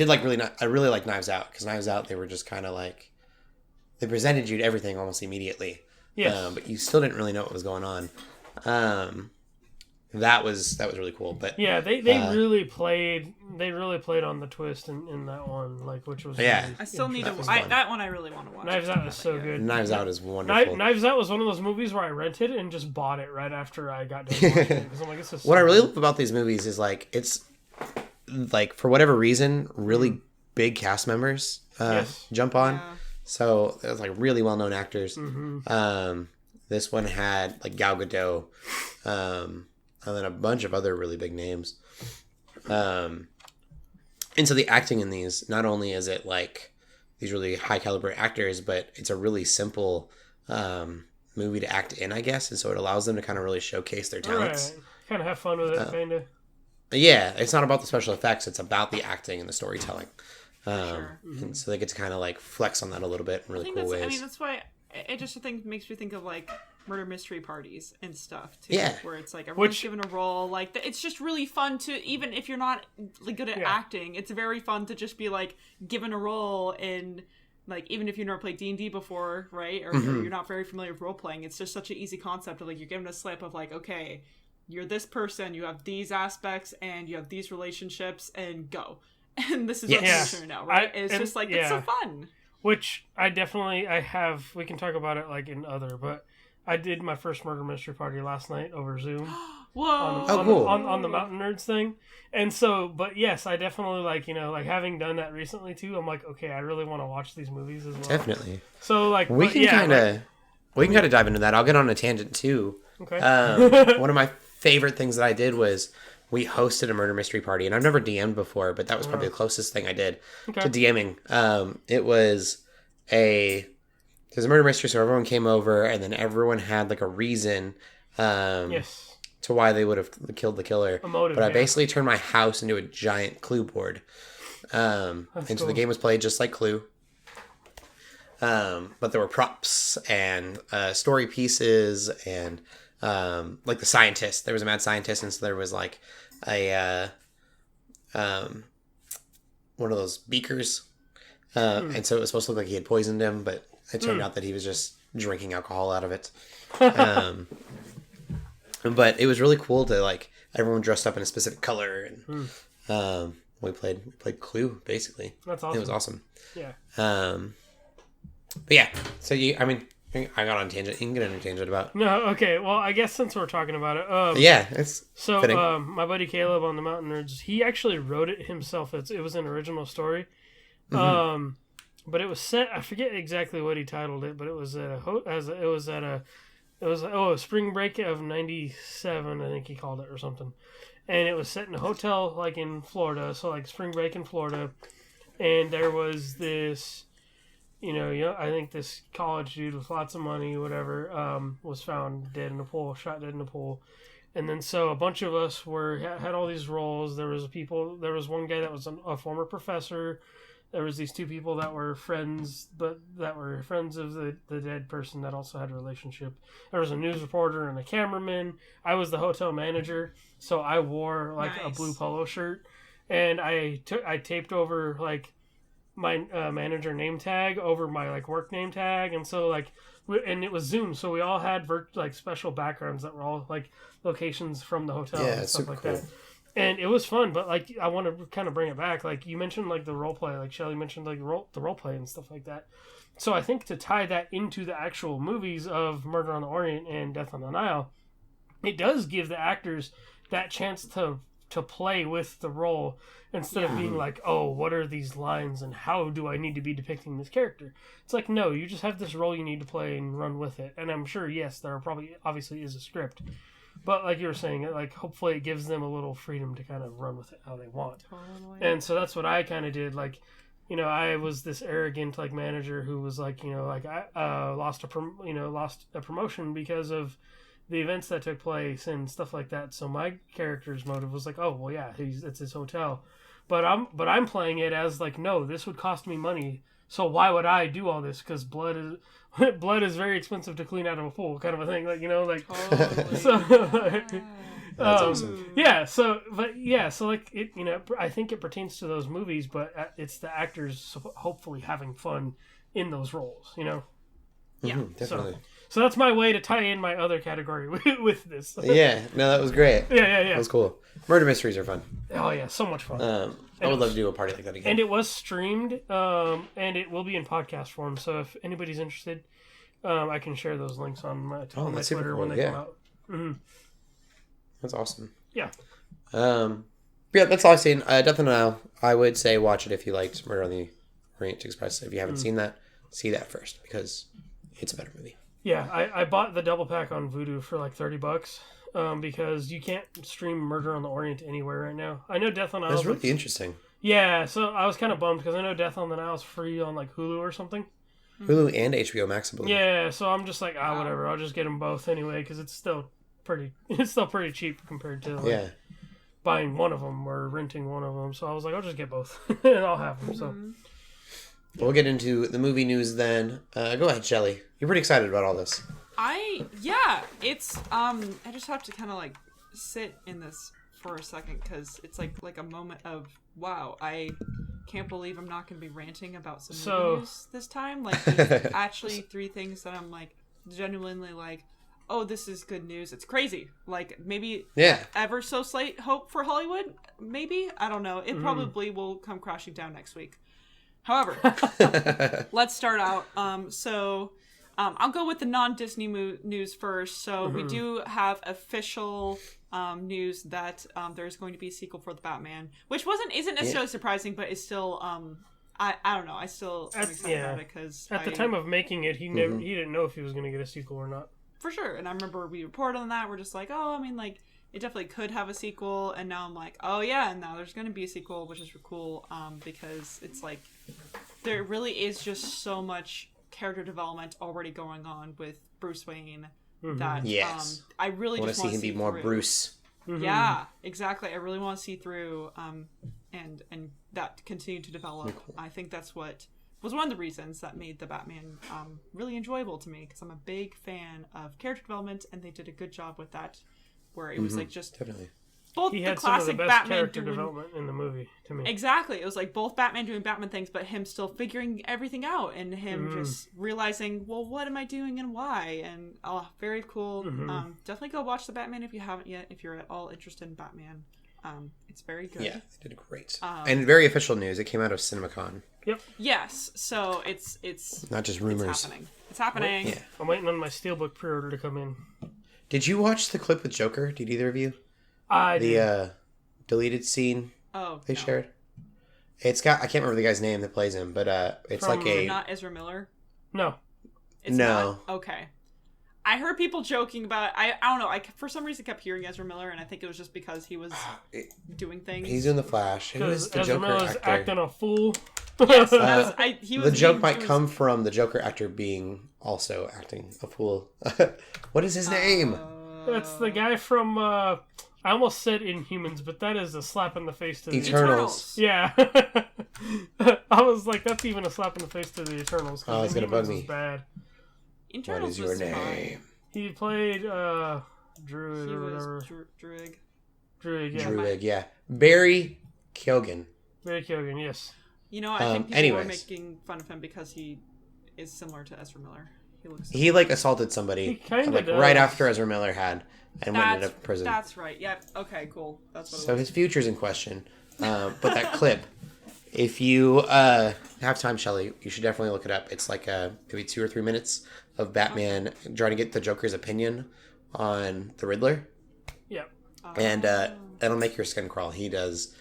really like Knives Out, because Knives Out, they were just kind of like, they presented you to everything almost immediately. Yes. But you still didn't really know what was going on. That was really cool. But yeah, they really played on the twist in that one, like, which was really I still need to that one I really want to watch. Knives Out is so good. Knives Out is wonderful. Knives Out was one of those movies where I rented and just bought it right after I got done watching it, because I'm like, this is what I really love about these movies is like it's like for whatever reason really big cast members jump on. Yeah. So it was like really well known actors. This one had like Gal Gadot, and then a bunch of other really big names. And so the acting in these, not only is it like these really high caliber actors, but it's a really simple movie to act in, I guess. And so it allows them to kind of really showcase their talents. Right. Kind of have fun with it, kind of. Yeah, it's not about the special effects. It's about the acting and the storytelling. Sure. And so they get to kind of like flex on that a little bit in really cool ways. I mean, that's why it just makes me think of like murder mystery parties and stuff too. Yeah. Where it's like everyone's given a role. Like it's just really fun to, even if you're not like, good at acting, it's very fun to just be like given a role in, like, even if you've never played D&D before, right? Or you're not very familiar with role playing, it's just such an easy concept of like you're given a slip of like, okay, you're this person, you have these aspects and you have these relationships, and go. And this is what you're doing now, right? It's just like, it's so fun. Which I have, we can talk about it like in other, but I did my first murder mystery party last night over Zoom. Whoa! On the Mountain Nerds thing. And so, but yes, I definitely like, like having done that recently too, I'm like, okay, I really want to watch these movies as well. Definitely. So like, we can kind of dive into that. I'll get on a tangent too. Okay. One of my favorite things that I did was we hosted a murder mystery party, and I've never DM'd before, but that was probably the closest thing I did to DMing. It was there's a murder mystery, so everyone came over, and then everyone had like a reason Yes. to why they would have killed the killer. A motive, but I yeah. basically turned my house into a giant clue board. And so cool. the game was played just like Clue. But there were props and story pieces and like the scientist. There was a mad scientist, and so there was like a one of those beakers. And so it was supposed to look like he had poisoned him, but it turned out that he was just drinking alcohol out of it. But it was really cool to like everyone dressed up in a specific color, and we played Clue basically. That's awesome. It was awesome. Yeah. But yeah, so I got on a tangent. You can get on a tangent about. No, okay. Well, I guess since we're talking about it, Yeah, it's so fitting. my buddy Caleb on the Mountain Nerds, he actually wrote it himself. It was an original story, but it was set. I forget exactly what he titled it, but it was a spring break of '97, I think he called it, or something, and it was set in a hotel like in Florida, so like spring break in Florida, and there was this. I think this college dude with lots of money, whatever, was found shot dead in a pool. And then so a bunch of us had all these roles. There was one guy that was a former professor. There was these two people that were friends, but that were friends of the dead person that also had a relationship. There was a news reporter and a cameraman. I was the hotel manager, so I wore like a blue polo shirt, and I taped over like my manager name tag over my like work name tag, and so like and it was Zoom, so we all had like special backgrounds that were all like locations from the hotel and stuff like that. And it was fun, but like I want to kind of bring it back. Like you mentioned, like the role play, like Shelley mentioned, like the role play and stuff like that. So I think to tie that into the actual movies of Murder on the Orient and Death on the Nile, it does give the actors that chance to play with the role instead of being like, oh, what are these lines and how do I need to be depicting this character? It's like, no, you just have this role you need to play and run with it. And I'm sure, yes, there obviously is a script. But like you were saying, like hopefully it gives them a little freedom to kind of run with it how they want. Totally. And so that's what I kind of did. Like, I was this arrogant like manager who was like, I lost a promotion because of the events that took place and stuff like that. So my character's motive was like, oh well, yeah, it's his hotel, but I'm playing it as like, no, this would cost me money. So why would I do all this? Because blood is very expensive to clean out of a pool, kind of a thing. Like Totally. So That's awesome. Yeah. So like it, I think it pertains to those movies, but it's the actors hopefully having fun in those roles. Yeah, definitely. So that's my way to tie in my other category with this. Yeah, no, that was great. Yeah. That was cool. Murder mysteries are fun. Oh yeah, so much fun. I would love to do a party like that again. And it was streamed, and it will be in podcast form. So if anybody's interested, I can share those links on my Twitter when they come out. Mm-hmm. That's awesome. Yeah. Yeah, that's all I've seen. Death on the Nile, I would say watch it if you liked Murder on the Orient Express. If you haven't seen that, see that first because it's a better movie. Yeah, I bought the double pack on Vudu for like $30, because you can't stream Murder on the Orient anywhere right now. I know Death on the Nile. That's really interesting. Yeah, so I was kind of bummed because I know Death on the Nile is free on like Hulu or something. Hulu and HBO Max, I believe. Yeah, so I'm just like, whatever. I'll just get them both anyway because it's still pretty cheap compared to like, buying one of them or renting one of them. So I was like, I'll just get both and I'll have them. So. We'll get into the movie news then. Go ahead, Shelley. You're pretty excited about all this. It's I just have to kind of like sit in this for a second because it's like a moment of wow, I can't believe I'm not going to be ranting about some movie news this time. Like there's actually 3 things that I'm like genuinely like, oh, this is good news. It's crazy. Like maybe ever so slight hope for Hollywood. Maybe, I don't know. It probably will come crashing down next week. However, let's start out. I'll go with the non-Disney news first. So we do have official news that there's going to be a sequel for the Batman, which isn't necessarily surprising, but it's still I don't know. I still am excited about it because at the time of making it, he didn't know if he was going to get a sequel or not. For sure, and I remember we reported on that. We're just like, oh, I mean, like. It definitely could have a sequel, and now I'm like, oh yeah, and now there's going to be a sequel, which is cool, because it's like, there really is just so much character development already going on with Bruce Wayne. That Yes. I really I want just to see him be more through. Bruce. Yeah, exactly. I really want to see through and that continue to develop. Cool. I think that's what was one of the reasons that made the Batman really enjoyable to me, because I'm a big fan of character development, and they did a good job with that, where it was like just Definitely. both He the had some of the classic best Batman character doing development in the movie to me. exactly. It was like both Batman doing Batman things, but him still figuring everything out, and him just realizing, well, what am I doing and why? And very cool. Definitely go watch the Batman if you haven't yet. If you're at all interested in Batman, it's very good. Yeah, they did great. And very official news. It came out of CinemaCon. Yep. Yes. So it's Not just rumors. It's happening. It's happening. Yeah. I'm waiting on my Steelbook pre-order to come in. Did you watch the clip with Joker? Did either of you? I did. The deleted scene Oh, they no. shared? It's got, I can't remember the guy's name that plays him, but it's From- like a... Not Ezra Miller. No. It's No. Not? Okay. I heard people joking about it. I don't know. I for some reason kept hearing Ezra Miller, and I think it was just because he was doing things. He's doing the Flash. Who is Because the Ezra Joker Miller's actor? acting a fool. Yes, he was The joke he might was- come from the Joker actor being also acting a fool. What is his name? That's the guy from, I almost said Inhumans, but that is a slap in the face to the Eternals. Yeah. I was like, that's even a slap in the face to the Eternals. 'Cause Oh, it's gonna Inhumans bug me. was bad. What Internals is your was name? fine. He played, Druid He or was whatever. Druig. Druid, yeah. Druid, yeah. Barry Keoghan. Barry Keoghan, yes. You know, I think people anyways. were making fun of him because he is similar to Ezra Miller. He looks. He like assaulted somebody He kinda like does. right after Ezra Miller had and went That's into prison. That's right. Yep. Okay. Cool. That's what. So it was. his future's in question. But that clip, if you have time, Shelley, you should definitely look it up. It's like maybe 2 or 3 minutes of Batman trying to get the Joker's opinion on the Riddler. Yep. And it'll make your skin crawl. He does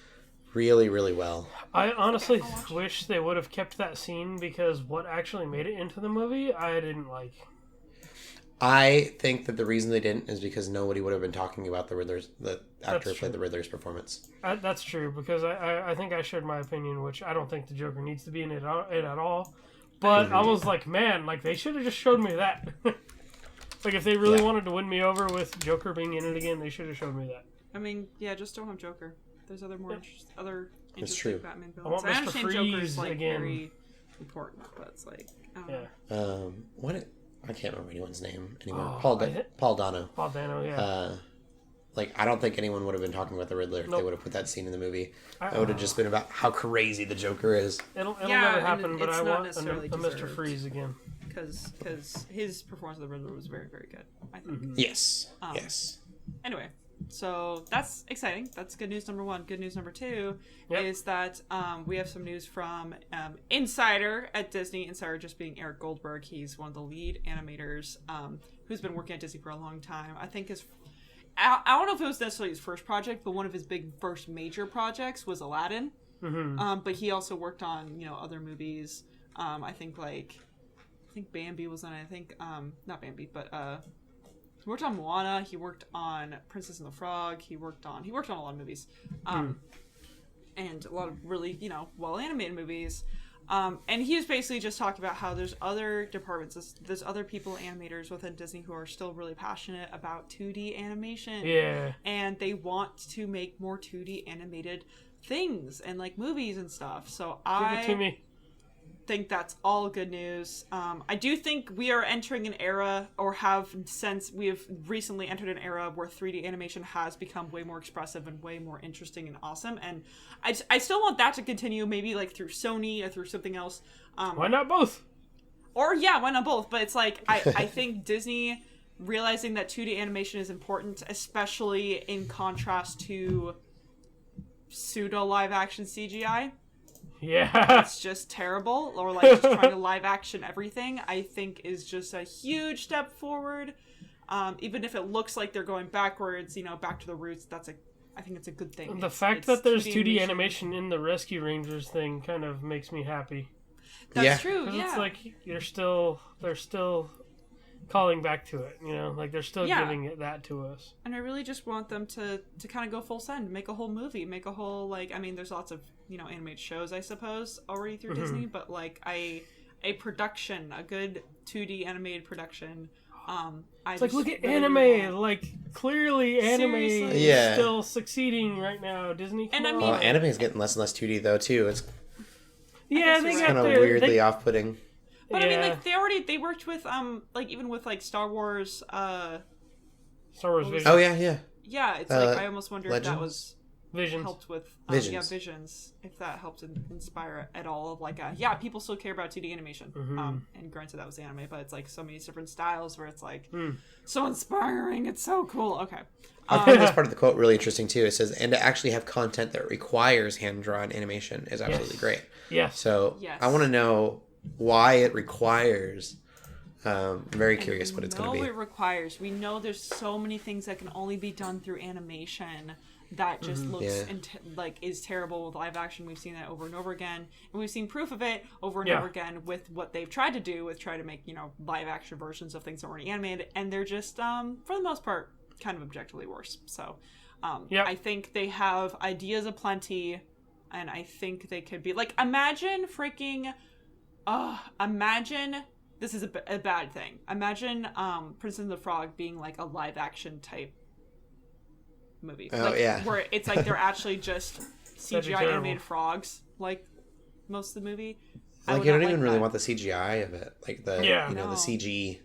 really, really well. I honestly wish they would have kept that scene because what actually made it into the movie, I didn't like. I think that the reason they didn't is because nobody would have been talking about the actor who played true. the Riddler's performance. That's true because I think I shared my opinion, which I don't think the Joker needs to be in it at all. But I was like, man, like they should have just showed me that. Like if they really wanted to win me over with Joker being in it again, they should have showed me that. I mean, yeah, just don't have Joker. There's other more other That's interesting true. Batman I want villains. I Mr. understand Freeze Joker's like again. very important, but it's like I don't know. Yeah. I can't remember anyone's name anymore. Oh, Paul Dano. Paul Dano, yeah. Like, I don't think anyone would have been talking about the Riddler if they Nope. would have put that scene in the movie. It would have just been about how crazy the Joker is. It'll Yeah, never and happen, but it's I not want necessarily a Mr. deserved. Freeze again. Because his performance of the Riddler was very, very good, I think. Yes. Yes. Anyway, so that's exciting. That's good news number one. Good news number two Yep. is that we have some news from Insider at Disney. Insider just being Eric Goldberg. He's one of the lead animators who's been working at Disney for a long time. I think I don't know if it was necessarily his first project, but one of his first major projects was Aladdin. But he also worked on, other movies. I think Bambi was on it. I think, not Bambi, but he worked on Moana. He worked on Princess and the Frog. He worked on a lot of movies. And a lot of really, well animated movies. And he was basically just talking about how there's other departments, there's other people, animators within Disney who are still really passionate about 2D animation. Yeah. And they want to make more 2D animated things and like movies and stuff. So Give it to me. think that's all good news. I do think we are entering an era, or we have recently entered an era where 3D animation has become way more expressive and way more interesting and awesome. And I still want that to continue, maybe like through Sony or through something else. Why not both? Or yeah, why not both? But it's like I think Disney realizing that 2D animation is important, especially in contrast to pseudo live action CGI. Yeah. It's just terrible, or like just trying to live action everything, I think is just a huge step forward. Even if it looks like they're going backwards, back to the roots, I think it's a good thing. The fact that there's 2D animation in the Rescue Rangers thing kind of makes me happy. That's true, 'Cause yeah. it's like they're still calling back to it, like they're still giving it that to us. And I really just want them to kind of go full send, make a whole movie, make a whole, there's lots of, animated shows, I suppose, already through Disney, but, I a production, a good 2D animated production. It's like, look at anime. Like, clearly anime Seriously? is still succeeding right now. Disney. And I mean- Well, anime is getting less and less 2D though too. It's yeah, guess they you're got kind of their weirdly off-putting. But I mean, like they worked with like even with like Star Wars. Star Wars Vision. Oh yeah. Yeah, it's like I almost wonder if Legends? that was Visions. helped with Visions. Visions. If that helped inspire at all of like people still care about 2D animation. And granted that was anime, but it's like so many different styles where it's like so inspiring. It's so cool. Okay. I find this part of the quote really interesting too. It says, "And to actually have content that requires hand-drawn animation is absolutely great." Yes. So Yes. I want to know why it requires. I'm very curious what it's going to be. It requires. We know there's so many things that can only be done through animation that just looks like is terrible with live action. We've seen that over and over again, and we've seen proof of it over and over again with what they've tried to do with try to make live action versions of things that are already animated, and they're just for the most part kind of objectively worse. So I think they have ideas aplenty, and I think they could be like imagine this is a bad thing. Imagine Princess and the Frog being like a live action type movie. Oh, yeah. Where it's like they're actually just That'd be CGI terrible. animated frogs like most of the movie. I Like would you not don't even really that. want the CGI of it, like the No. the CG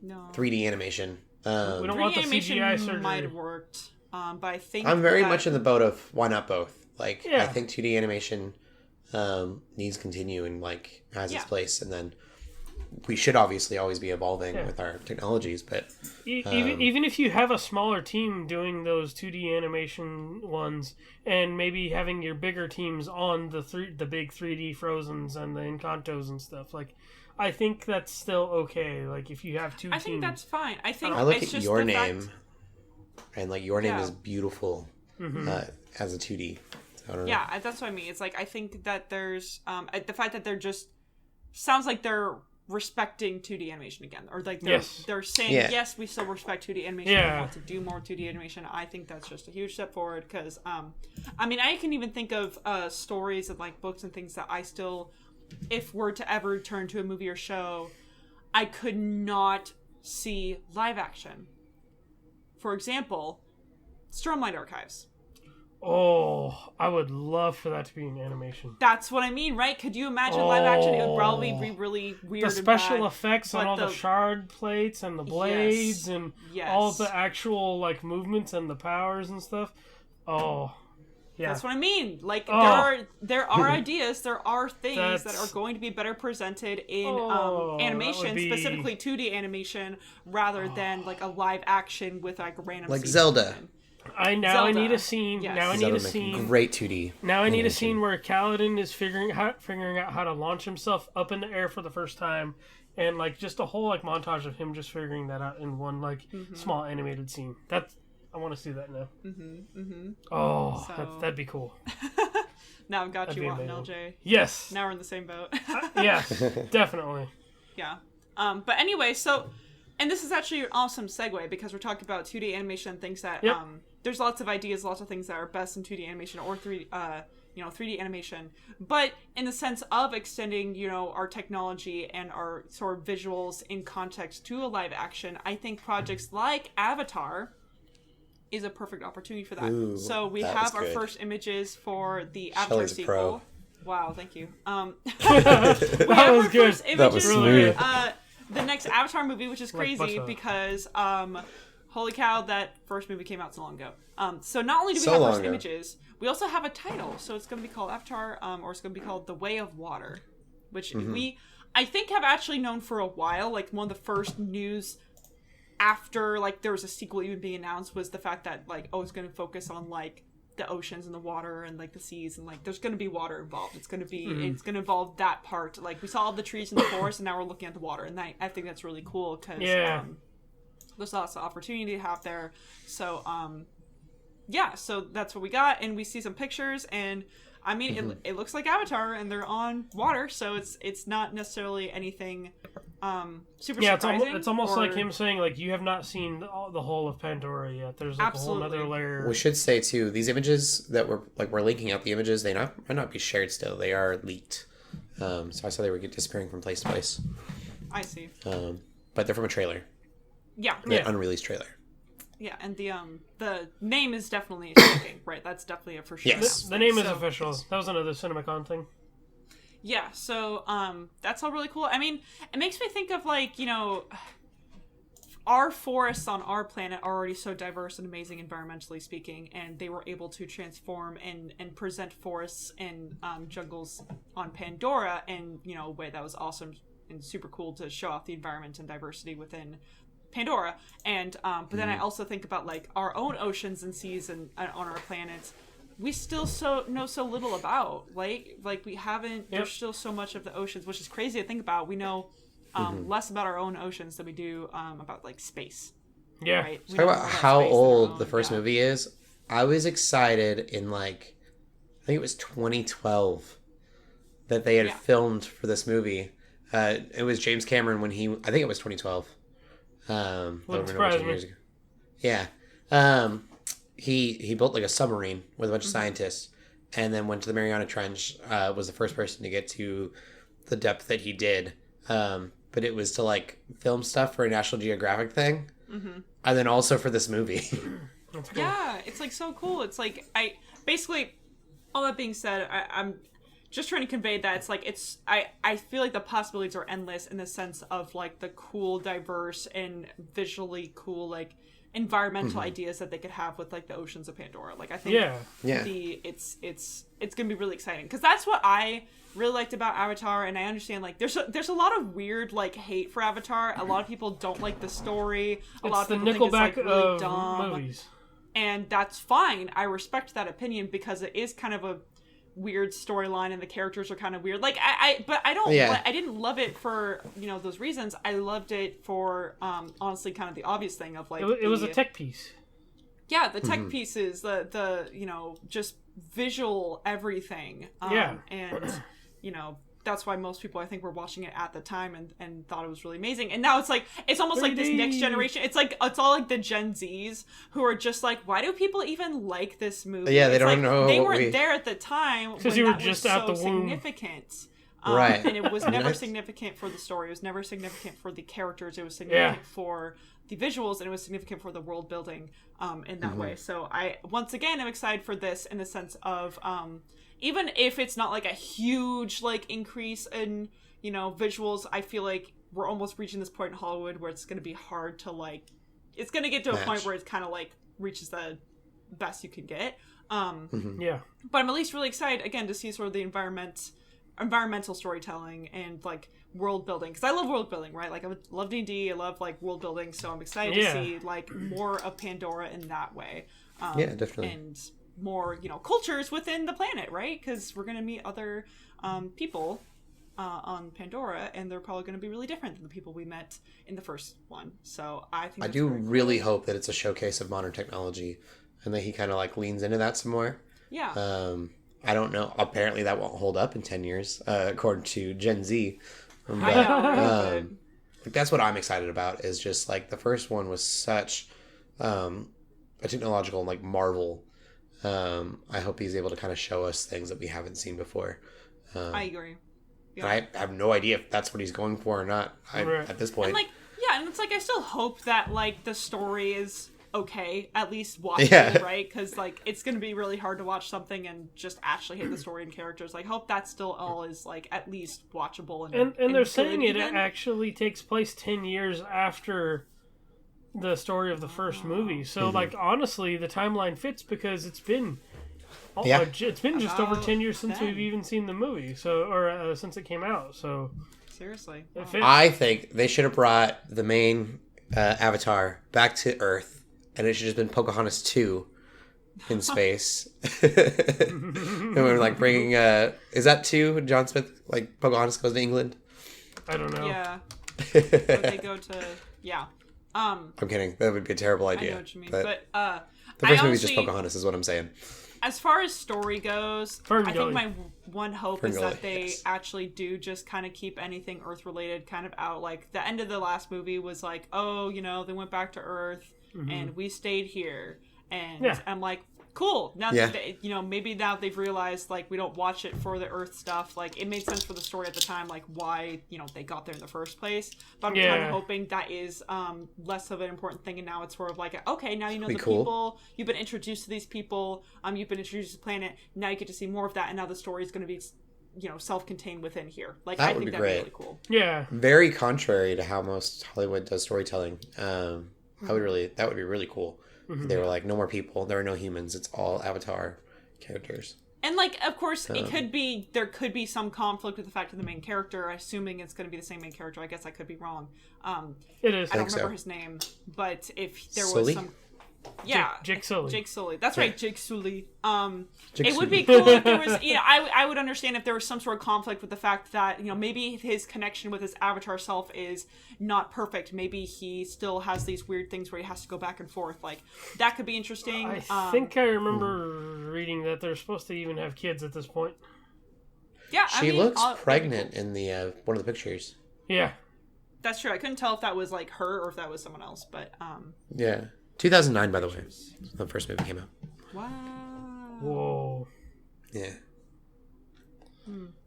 No. 3D animation. We don't want the animation CGI surgery. might have worked, but I think I'm very that- much in the boat of why not both. Like Yeah. I think 2D animation needs to continue and like has its place, and then we should obviously always be evolving with our technologies. But Even if you have a smaller team doing those 2D animation ones, and maybe having your bigger teams on the big 3D Frozens and the Encantos and stuff, like I think that's still okay. Like if you have two teams, I think that's fine. I think I look it's at just Your the Name, fact- and like Your Name Yeah. is beautiful as a 2D. So I don't know. Yeah, that's what I mean. It's like I think that there's the fact that they're just sounds like they're respecting 2D animation again, or like they're saying yes, we still respect 2D animation. We want to do more 2D animation. I think that's just a huge step forward because I mean I can even think of stories and like books and things that I still, if we're to ever turn to a movie or show, I could not see live action. For example, Stormlight Archives. Oh, I would love for that to be an animation. That's what I mean, right? Could you imagine live action? It would probably be really weird. The special and bad, effects on but all the shard plates and the blades and all of the actual like movements and the powers and stuff. Oh, yeah. That's what I mean. Like there are ideas, there are things that are going to be better presented in animation, specifically 2D animation, rather than like a live action with like random. Like CGI. Zelda. I need a scene. Yes. Now I Zelda need a would make scene. great 2D. Now I need a scene where Kaladin is figuring out how to launch himself up in the air for the first time, and like just a whole like montage of him just figuring that out in one like small animated scene. I want to see that now. Oh, So- that'd be cool. Now I've got That'd you be on amazing. LJ. Yes, Now we're in the same boat. yes, definitely. Yeah. But anyway, so, and this is actually an awesome segue because we're talking about 2D animation and things that, there's lots of ideas, lots of things that are best in 2D animation or 3D animation. But in the sense of extending, our technology and our sort of visuals in context to a live action, I think projects like Avatar is a perfect opportunity for that. Ooh, so we that have was our good. first images for the Avatar Shelley's a sequel. pro. Wow, thank you. That was good. That was smooth. The next Avatar movie, which is Like crazy butter. because, holy cow, that first movie came out so long ago. So not only do we So have long first ago. images, we also have a title. So it's going to be called Avatar, or it's going to be called The Way of Water, which we, I think, have actually known for a while. Like one of the first news after like there was a sequel even being announced was the fact that like it's going to focus on like the oceans and the water and like the seas and like there's going to be water involved. It's going to be it's going to involve that part. Like we saw all the trees in the forest and now we're looking at the water, and I think that's really cool because there's lots of opportunity to have there. So so that's what we got, and we see some pictures, and I mean it looks like Avatar and they're on water, so it's not necessarily anything super surprising. It's almost like him saying like you have not seen the whole of Pandora yet. There's like a whole other layer. We should say too, these images that we're linking out the images, they might not be shared still. They are leaked. So I saw they were disappearing from place to place. I see. But they're from a trailer. Yeah. An unreleased trailer. Yeah, and the name is definitely sticking, right? That's definitely a for sure. Yes. The name is official. That was another CinemaCon thing. Yeah, so that's all really cool. I mean, it makes me think of like, you know, our forests on our planet are already so diverse and amazing environmentally speaking, and they were able to transform and present forests and jungles on Pandora in, you know, a way that was awesome and super cool to show off the environment and diversity within Pandora. And but then I also think about like our own oceans and seas and on our planet. We still know so little about, like we haven't. There's still so much of the oceans, which is crazy to think about. We know less about our own oceans than we do about like space. Yeah. Right? Talk about how old the first movie is. I was excited in like, I think it was 2012 that they had filmed for this movie. It was James Cameron when I think it was 2012. Wouldn't surprise me. Years ago. Yeah. He built like a submarine with a bunch of scientists, and then went to the Mariana Trench. Was the first person to get to the depth that he did. But it was to like film stuff for a National Geographic thing, and then also for this movie. That's cool. Yeah, it's like so cool. It's like basically all that being said, I'm just trying to convey that it's like I feel like the possibilities are endless in the sense of like the cool, diverse, and visually cool like environmental ideas that they could have with like the oceans of Pandora. Like I think it's gonna be really exciting because that's what I really liked about Avatar. And I understand like there's a lot of weird like hate for Avatar. A lot of people don't like the story. A lot of people think it's like really dumb movies. And that's fine. I respect that opinion because it is kind of a weird storyline and the characters are kind of weird. Like but I don't. Yeah. I didn't love it for those reasons. I loved it for honestly kind of the obvious thing of like it was a tech piece. Yeah, the tech pieces, the just visual everything. And that's why most people I think were watching it at the time and thought it was really amazing. And now it's almost like this next generation. It's all like the Gen Zs who are just like, why do people even like this movie? Yeah, they it's don't like, know. They weren't there at the time when you were that just was out so the womb. significant. Right. And it was never significant for the story. It was never significant for the characters. It was significant for the visuals, and it was significant for the world building in that way. So I, once again, am excited for this in the sense of even if it's not like a huge like increase in visuals, I feel like we're almost reaching this point in Hollywood where it's going to be hard to like, it's going to get to a point where it's kind of like reaches the best you can get. Yeah. But I'm at least really excited again to see sort of the environmental storytelling and like world building, because I love world building, right? Like I love D&D, I love like world building, so I'm excited to see like more of Pandora in that way. Yeah, definitely. And more cultures within the planet, right? Because we're gonna meet other people on Pandora, and they're probably going to be really different than the people we met in the first one. So I think I do really hope that it's a showcase of modern technology, and that he kind of like leans into that some more. Yeah. I don't know. Apparently, that won't hold up in 10 years, according to Gen Z. But, I know. like, that's what I'm excited about. Is just like the first one was such a technological like marvel. I hope he's able to kind of show us things that we haven't seen before. I agree. Yeah. And I have no idea if that's what he's going for or not. At this point, and like, yeah, and it's like I still hope that like the story is okay, at least watchable, right? Because like it's gonna be really hard to watch something and just actually hate the story and characters. Like, hope that still all is like at least watchable and they're saying it actually takes place 10 years after the story of the first movie. So like honestly, the timeline fits because it's been it's been just over 10 years since we've even seen the movie. So or since it came out. So seriously, it fits. I think they should have brought the main Avatar back to Earth. And it should have just been Pocahontas 2 in space. And we're like bringing, is that 2? John Smith, like Pocahontas goes to England? I don't know. Yeah. They go to, I'm kidding. That would be a terrible idea. I know what you mean. But the first movie is just Pocahontas, is what I'm saying. As far as story goes, I think my one hope is that they actually do just kind of keep anything Earth related kind of out. Like the end of the last movie was like, oh, they went back to Earth and we stayed here. And I'm like, cool. Now, Yeah. maybe now they've realized, like, we don't watch it for the Earth stuff. Like, it made sense for the story at the time, like, why, they got there in the first place. But I'm kind of hoping that is less of an important thing, and now it's sort of like, okay, now you know the people, you've been introduced to these people, you've been introduced to the planet, now you get to see more of that, and now the story is going to be, self-contained within here. Like, I think that'd be really cool. Yeah. Very contrary to how most Hollywood does storytelling. That would be really cool. They were like, no more people. There are no humans. It's all Avatar characters. And, like, of course, there could be some conflict with the fact of the main character, assuming it's going to be the same main character. I guess I could be wrong. It is. I don't remember his name, but if there was some... Yeah. Jake Sully. Jake Sully. That's right, Jake Sully. It would be cool if there was, I would understand if there was some sort of conflict with the fact that, maybe his connection with his avatar self is not perfect. Maybe he still has these weird things where he has to go back and forth. Like, that could be interesting. I think I remember reading that they're supposed to even have kids at this point. Yeah, she looks pregnant in the one of the pictures. Yeah. That's true. I couldn't tell if that was, like, her or if that was someone else, but... Yeah. 2009, by the way. The first movie came out. Wow. Whoa. Yeah.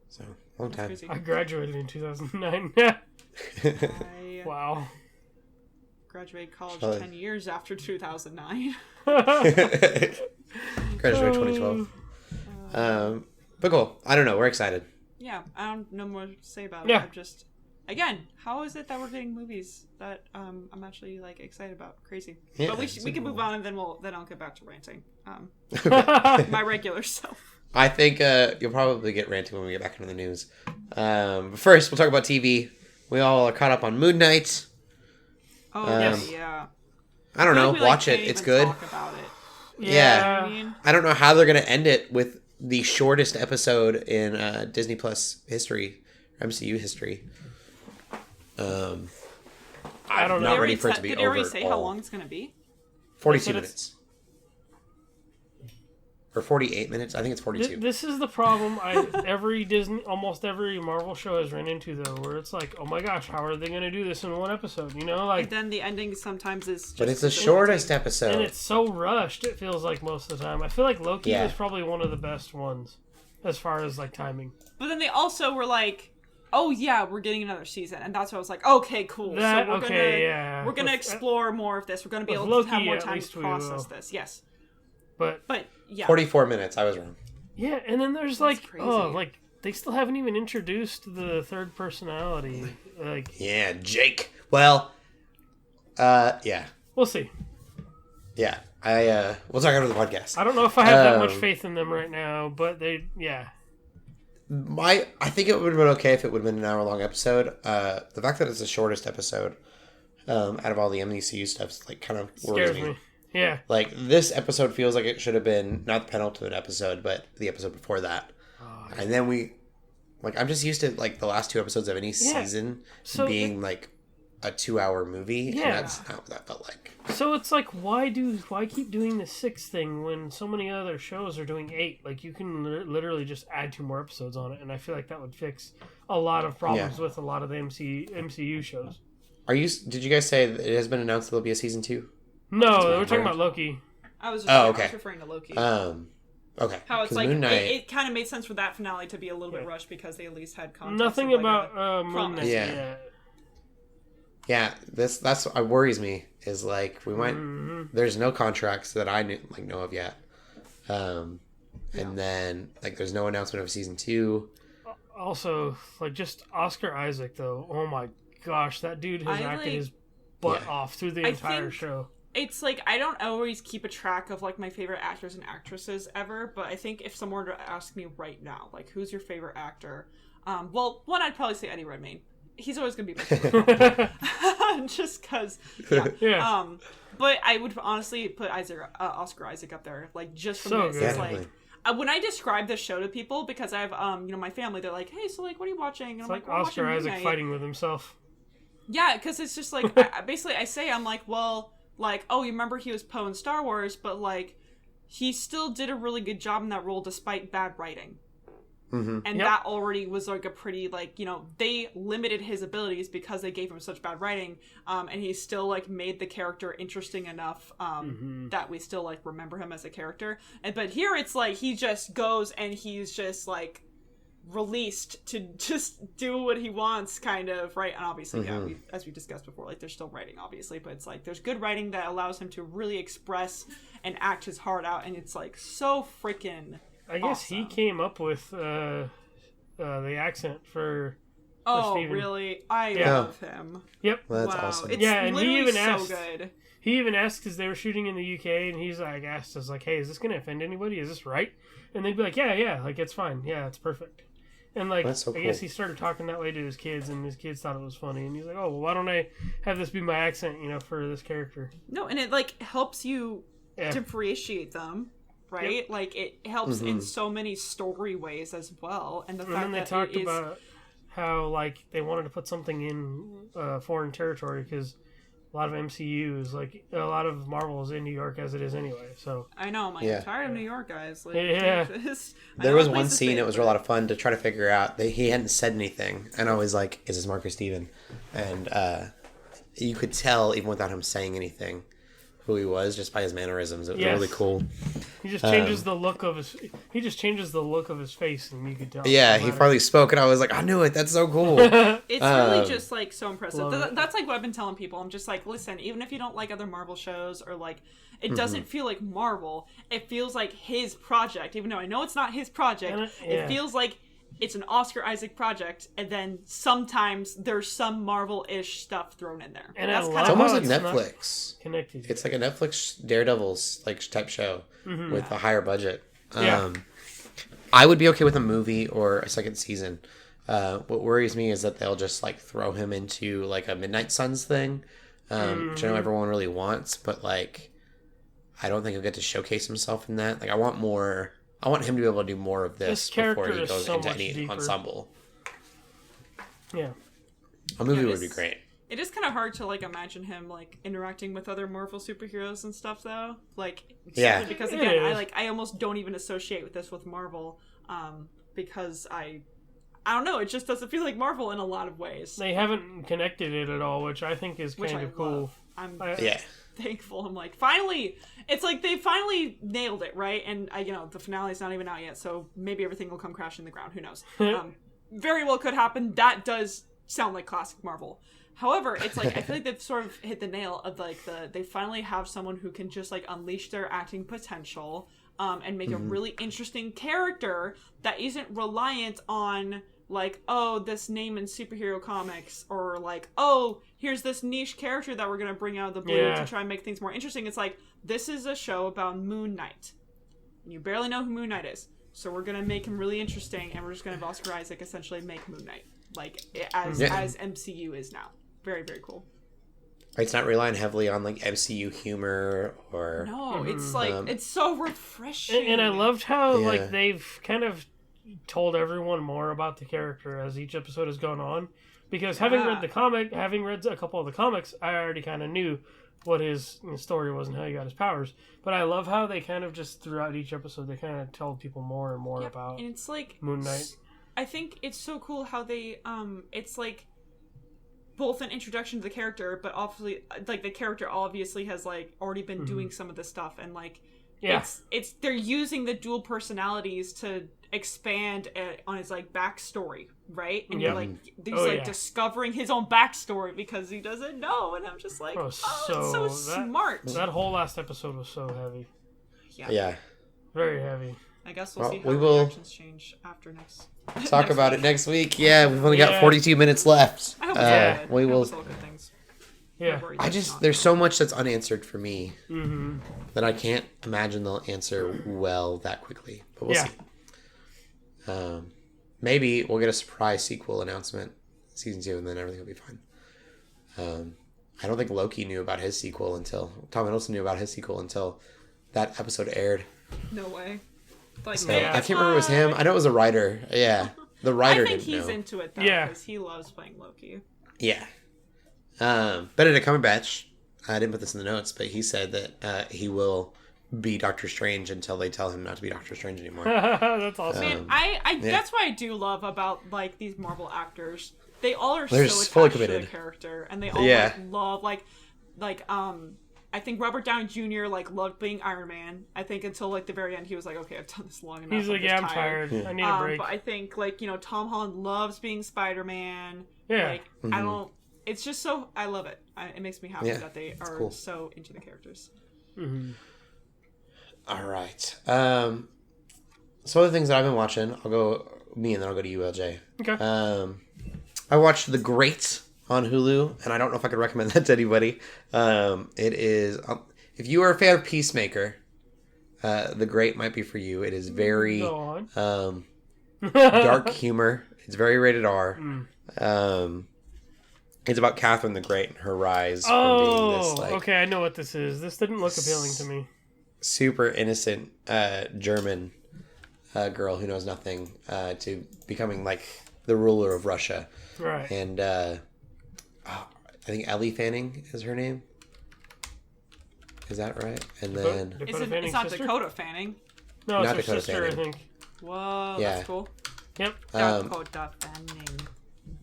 So, long time. I graduated in 2009. I wow. Graduated college 10 years after 2009. Graduated 2012. But cool. I don't know. We're excited. Yeah. I don't know more to say about it. Yeah. I'm just... Again, how is it that we're getting movies that I'm actually like excited about? Crazy. Yeah, but we can move on, and then I'll get back to ranting. My regular self. I think you'll probably get ranting when we get back into the news. But first, we'll talk about TV. We all are caught up on Moon Knight. Oh yeah. I don't know. We, Watch can't it. It's even good. Talk about it. Yeah. I don't know how they're gonna end it with the shortest episode in Disney Plus history, MCU history. I don't know. Not ready for it to be Did over. they already say how long it's going to be? 42 minutes. Or 48 minutes. I think it's 42. This is the problem almost every Marvel show has ran into, though, where it's like, oh my gosh, how are they going to do this in one episode? Like. And then the ending sometimes is just... But it's the shortest episode. And it's so rushed, it feels like most of the time. I feel like Loki is probably one of the best ones, as far as, like, timing. But then they also were like... Oh yeah, we're getting another season, and that's why I was like, okay, cool. We're gonna explore more of this. We're gonna be able to have more time to process this. Yes, but yeah, 44 minutes. I was wrong. Yeah, and then there's they still haven't even introduced the third personality. Yeah, Jake. Well, yeah, we'll see. Yeah, we'll talk after the podcast. I don't know if I have that much faith in them right now, but I think it would have been okay if it would have been an hour-long episode. The fact that it's the shortest episode out of all the MCU stuff like kind of worries me. Yeah. Like, this episode feels like it should have been not the penultimate episode, but the episode before that. And then I'm just used to, like, the last two episodes of any season being, like, a 2-hour movie. Yeah. And that's not what that felt like. So it's like, why keep doing the 6 thing when so many other shows are doing 8? Like, you can literally just add 2 more episodes on it, and I feel like that would fix a lot of problems with a lot of the MCU shows. Did you guys say that it has been announced that there'll be a season 2? No, we're talking about Loki. I was referring to Loki. Okay. How it's like, it kind of made sense for that finale to be a little bit rushed because they at least had context. Nothing about Moon Knight. Yeah, that's what worries me is like we might there's no contracts that I know of yet, and then like there's no announcement of season 2. Also, like just Oscar Isaac though, oh my gosh, that dude has acted his butt off through the entire show. It's like I don't always keep a track of like my favorite actors and actresses ever, but I think if someone were to ask me right now, like who's your favorite actor, well, one I'd probably say Eddie Redmayne. He's always going to be my favorite. Just because, yeah. But I would honestly put Oscar Isaac up there, like, just from this. It's like, when I describe this show to people, because I have, my family, they're like, hey, so, like, what are you watching? And I'm like Oscar Isaac fighting with himself. Yeah, because it's just, like, I'm like, well, like, oh, you remember he was Poe in Star Wars, but, like, he still did a really good job in that role despite bad writing. Mm-hmm. And that already was like a pretty, like, you know, they limited his abilities because they gave him such bad writing, and he still like made the character interesting enough that we still like remember him as a character. But here it's like he just goes and he's just like released to just do what he wants, kind of, right? And obviously, as we discussed before, like there's still writing, obviously, but it's like there's good writing that allows him to really express and act his heart out, and it's like so freaking I guess awesome. he came up with the accent for Steven. Really? I love him. Yep. Well, that's awesome. It's and literally he even so asked, good. He even asked, because they were shooting in the UK, and he's like, asked us, like, hey, is this going to offend anybody? Is this right? And they'd be like, yeah, like, it's fine. Yeah, it's perfect. And, like, That's so I guess cool. he started talking that way to his kids, and his kids thought it was funny. And he's like, oh, well, why don't I have this be my accent, you know, for this character? No, and it, like, helps you differentiate them, right? Yep. Like, it helps in so many story ways as well. And the fact then they that talked about how, like, they wanted to put something in foreign territory, because a lot of MCU is, like, a lot of Marvel is in New York as it is anyway, so. I know, I'm like, I'm tired of New York, guys. Like, There was one scene that was a lot of fun to try to figure out. He hadn't said anything, and I was like, is this Marcus Steven? And you could tell, even without him saying anything, who he was just by his mannerisms. It was really cool. He just changes the look of his. He just changes the look of his face, and you could tell. Yeah, he finally spoke, and I was like, I knew it. That's so cool. It's really just like so impressive. That's like what I've been telling people. I'm just like, listen, even if you don't like other Marvel shows or like, it doesn't feel like Marvel. It feels like his project, even though I know it's not his project. It feels like it's an Oscar Isaac project, and then sometimes there's some Marvel-ish stuff thrown in there. And that's I kind It's of almost like it's Netflix. Connected. It's like a Netflix Daredevils like type show with a higher budget. Yeah. I would be okay with a movie or a second season. What worries me is that they'll just like throw him into like a Midnight Suns thing, which I know everyone really wants, but like I don't think he'll get to showcase himself in that. Like I want more. I want him to be able to do more of this before he goes into any ensemble. Yeah. A movie would be great. It is kind of hard to like imagine him like interacting with other Marvel superheroes and stuff though. Like because again, I almost don't even associate with this with Marvel because I don't know, it just doesn't feel like Marvel in a lot of ways. They haven't connected it at all, which I think is kind of cool. I'm thankful. I'm like, finally, it's like they finally nailed it, right? And the finale's not even out yet, so maybe everything will come crashing to the ground. Who knows? Very well could happen. That does sound like classic Marvel. However, it's like I feel like they've sort of hit the nail of like they finally have someone who can just like unleash their acting potential and make a really interesting character that isn't reliant on like, oh, this name in superhero comics, or like, oh, here's this niche character that we're going to bring out of the blue to try and make things more interesting. It's like, this is a show about Moon Knight. You barely know who Moon Knight is. So we're going to make him really interesting, and we're just going to have Oscar Isaac essentially make Moon Knight. Like, as MCU is now. Very, very cool. It's not relying heavily on like MCU humor or... No, it's like, it's so refreshing. And I loved how like they've kind of told everyone more about the character as each episode has gone on, because having read a couple of the comics, I already kind of knew what his story was and how he got his powers. But I love how they kind of just throughout each episode they kind of tell people more and more about and it's like Moon Knight. I think it's so cool how they it's like both an introduction to the character, but obviously like the character obviously has like already been doing some of this stuff, and like it's they're using the dual personalities to expand on his like backstory, right? And you're like he's discovering his own backstory because he doesn't know, and I'm just like, it's so smart. That whole last episode was so heavy. Yeah. Very heavy. I guess we'll see how reactions change after next. Talk about it next week. Yeah, we've only got 42 minutes left. I hope it's all good. We will. all good things. Yeah. There's so much that's unanswered for me that I can't imagine they'll answer well that quickly. But we'll see. Maybe we'll get a surprise sequel announcement season 2, and then everything will be fine. I don't think Loki knew about his sequel until Tom Hiddleston knew about his sequel until that episode aired. No way. Like, so, I can't remember if it was him. I know it was a writer. Yeah, the writer didn't know. I think he's into it though, because he loves playing Loki. Yeah. Benedict Cumberbatch, I didn't put this in the notes, but he said that he will be Doctor Strange until they tell him not to be Doctor Strange anymore. That's awesome. Man, I that's what I do love about like these Marvel actors. They all are They're so fully attached to the committed. character, and they all like love like I think Robert Downey Jr. like loved being Iron Man. I think until like the very end, he was like, okay, I've done this long enough. He's like, I'm tired. I need a break. But I think like Tom Holland loves being Spider-Man. Yeah. Like I don't. It's just so I love it. It makes me happy that they are so into the characters. Mm-hmm. All right. Some other things that I've been watching. I'll go me and then I'll go to you, LJ. Okay. I watched The Great on Hulu, and I don't know if I could recommend that to anybody. It is if you are a fan of Peacemaker, The Great might be for you. It is very dark humor. It's very rated R. It's about Catherine the Great and her rise from being this like okay, I know what this is. This didn't look appealing to me. super innocent German girl who knows nothing to becoming like the ruler of Russia. Right. And I think Ellie Fanning is her name. Is that right? And then It's not sister? Dakota Fanning. No, it's Not her Dakota sister, Fanning. I think. Whoa, Yeah. that's cool. Yep. Dakota Fanning.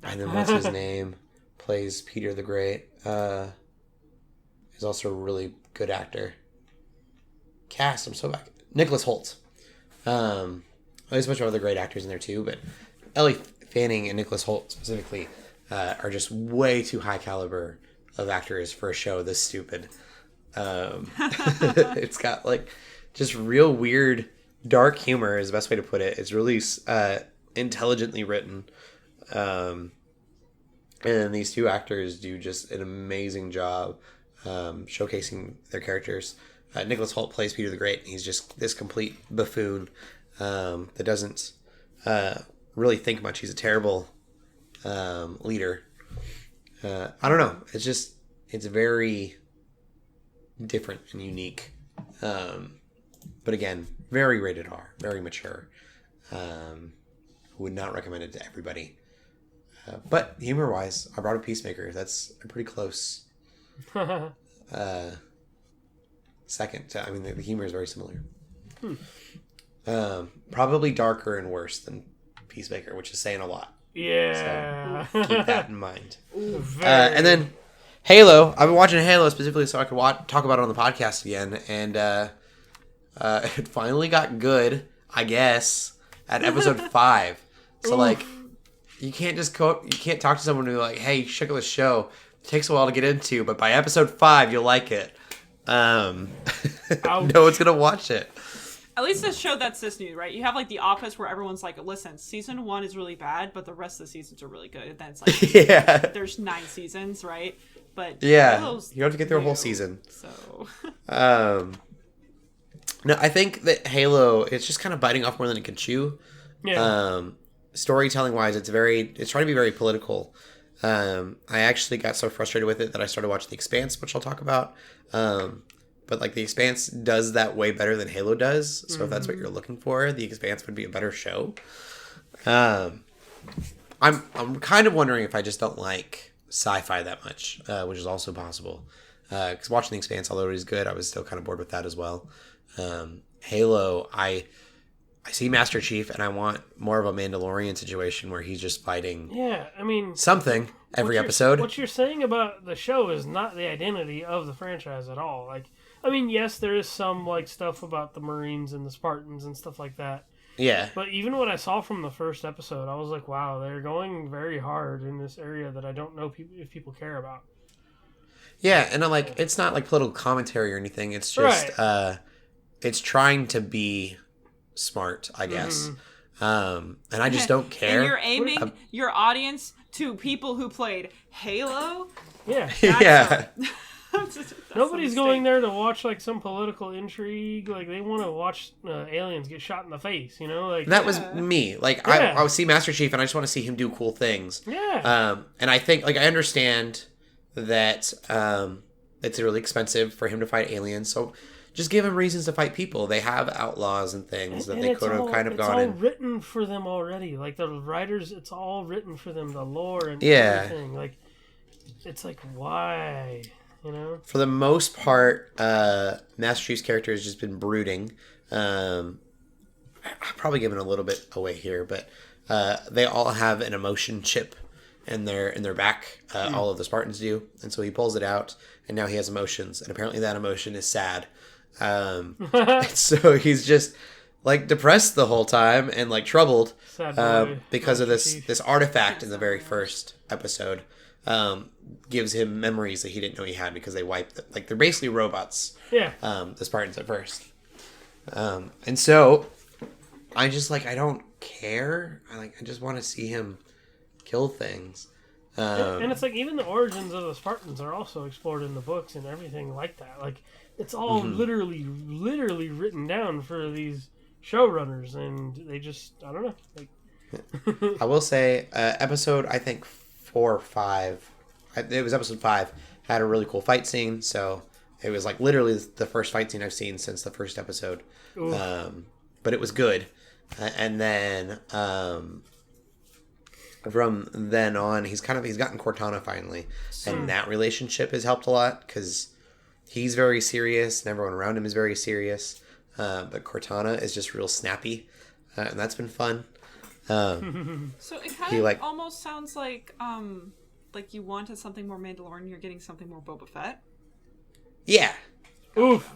and then what's his name? Plays Peter the Great. He's also a really good actor. Cast, I'm so back. Nicholas Hoult. There's a bunch of other great actors in there too, but Ellie Fanning and Nicholas Hoult specifically are just way too high caliber of actors for a show this stupid. It's got like just real weird dark humor is the best way to put it. It's really intelligently written. And these two actors do just an amazing job showcasing their characters. Nicholas Hoult plays Peter the Great. He's just this complete buffoon that doesn't really think much. He's a terrible leader. I don't know. It's very different and unique. But again, very rated R, very mature. Would not recommend it to everybody. But humor-wise, I brought up Peacemaker. That's a pretty close second. I mean, the humor is very similar. Probably darker and worse than Peacemaker, which is saying a lot. Yeah. So keep that in mind. Ooh, And then Halo. I've been watching Halo specifically so I could talk about it on the podcast again. And it finally got good, I guess, at episode 5. So, like... You can't just you can't talk to someone who's like, hey, check out this show. It takes a while to get into, but by episode 5, you'll like it. No one's going to watch it. At least this show that's this new, right? You have like The Office where everyone's like, listen, season 1 is really bad, but the rest of the seasons are really good. And then it's like, there's 9 seasons, right? But yeah, you have to get through a whole season. So, no, I think that Halo, it's just kind of biting off more than it can chew. Yeah. Storytelling wise, it's trying to be very political. I actually got so frustrated with it that I started watching The Expanse, which I'll talk about. But like The Expanse does that way better than Halo does. So if that's what you're looking for, The Expanse would be a better show. I'm kind of wondering if I just don't like sci-fi that much, which is also possible. Because watching The Expanse, although it is good, I was still kind of bored with that as well. Halo, I see Master Chief, and I want more of a Mandalorian situation where he's just fighting. Yeah, I mean something every episode. What you're saying about the show is not the identity of the franchise at all. Like, I mean, yes, there is some like stuff about the Marines and the Spartans and stuff like that. Yeah. But even what I saw from the first episode, I was like, wow, they're going very hard in this area that I don't know if people care about. Yeah, and I'm like, it's not like political commentary or anything. It's just, it's trying to be smart, I guess. And I just don't care. And you're aiming your audience to people who played Halo? Yeah. Yeah. Nobody's going there to watch like some political intrigue. Like they want to watch aliens get shot in the face, you know? Like that was me. Like I would see Master Chief and I just want to see him do cool things. Yeah. And I think like I understand that it's really expensive for him to fight aliens, so just give them reasons to fight people. They have outlaws and things that they could have kind of gone in. It's all written for them already. Like the writers, it's all written for them. The lore and everything. Like, it's like, why? you know? For the most part, Master Chief's character has just been brooding. I'm probably giving a little bit away here, but they all have an emotion chip in their back. All of the Spartans do, and so he pulls it out, and now he has emotions, and apparently that emotion is sad. So he's just like depressed the whole time and like troubled because of this artifact in the very first episode. Gives him memories that he didn't know he had because they wiped them. Like, they're basically robots. Yeah. The Spartans at first. And so I just like, I don't care. I just want to see him kill things. And it's like, even the origins of the Spartans are also explored in the books and everything like that. Like, it's all literally written down for these showrunners, and they just, I don't know. Like, I will say, episode, I think 4 or 5, it was episode 5, had a really cool fight scene. So it was like literally the first fight scene I've seen since the first episode. But it was good. And then from then on, he's gotten Cortana finally, and that relationship has helped a lot because he's very serious and everyone around him is very serious. But Cortana is just real snappy, and that's been fun. So it kind of almost sounds like you wanted something more Mandalorian, you're getting something more Boba Fett. Yeah. Oof.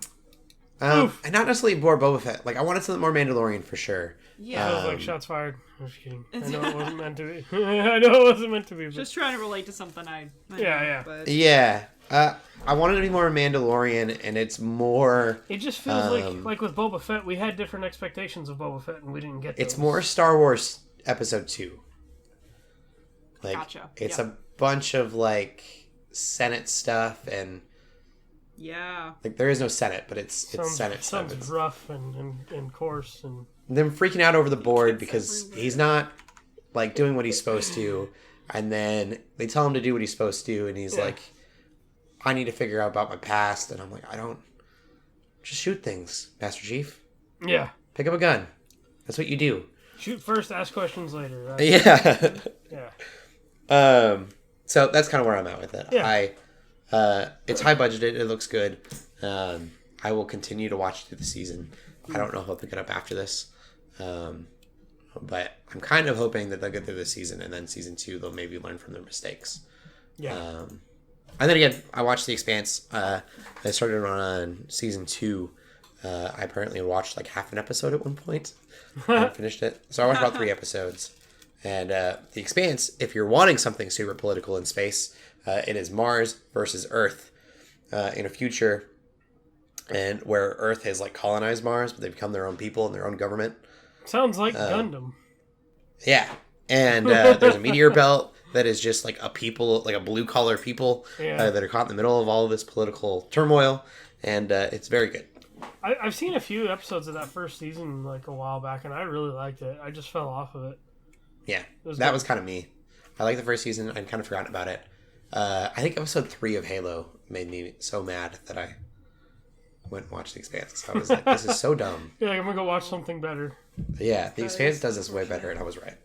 And not necessarily more Boba Fett. Like, I wanted something more Mandalorian for sure. Yeah. I was like, shots fired. I'm just kidding. I know it wasn't meant to be. I know it wasn't meant to be. But... Just trying to relate to something I yeah. But... Yeah. I wanted to be more Mandalorian, and it's more... It just feels like with Boba Fett, we had different expectations of Boba Fett, and we didn't get those. It's more Star Wars Episode 2. Like, gotcha. It's a bunch of, like, Senate stuff, and... Yeah. Like, there is no Senate, but it's Senate stuff. Sounds rough and coarse. And them freaking out over the board because he's not, like, doing what he's supposed to, and then they tell him to do what he's supposed to, and he's like... I need to figure out about my past, and I'm like, I don't... Just shoot things, Master Chief. Yeah. Pick up a gun. That's what you do. Shoot first, ask questions later. Right? Yeah. Yeah. So that's kind of where I'm at with it. Yeah. It's high budgeted. It looks good. I will continue to watch through the season. I don't know if I'll pick it up after this. But I'm kind of hoping that they'll get through the season, and then season 2, they'll maybe learn from their mistakes. Yeah. And then again, I watched The Expanse. I started on season 2. I apparently watched like half an episode at one point and finished it. So I watched about 3 episodes. And The Expanse, if you're wanting something super political in space, it is Mars versus Earth in a future and where Earth has like colonized Mars, but they become their own people and their own government. Sounds like Gundam. Yeah. And there's a meteor belt that is just like a people, like a blue-collar people that are caught in the middle of all of this political turmoil, and it's very good. I've seen a few episodes of that first season like a while back, and I really liked it. I just fell off of it. Yeah, that was kind of me. I liked the first season. I'd kind of forgotten about it. I think episode 3 of Halo made me so mad that I went and watched The Expanse. So I was like, this is so dumb. Yeah, I'm going to go watch something better. Yeah, The Expanse does this way better, and I was right.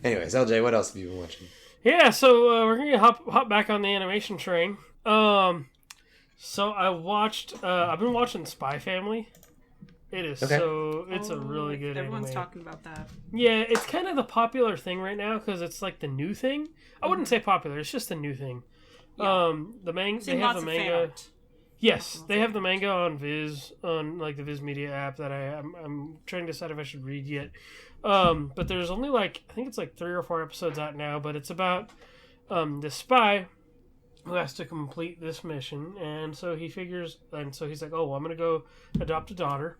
Anyways, LJ, what else have you been watching? Yeah, so we're gonna hop back on the animation train. So I've been watching Spy Family. It is it's a really good everyone's anime. talking about that. Yeah, it's kind of the popular thing right now because it's like the new thing. I wouldn't say popular; it's just the new thing. Yeah. They have the manga. Yes, they have the manga on Viz, on like the Viz Media app that I'm trying to decide if I should read yet. But there's only I think it's like 3 or 4 episodes out now, but it's about this spy who has to complete this mission, and so he's like, oh, well, I'm gonna go adopt a daughter,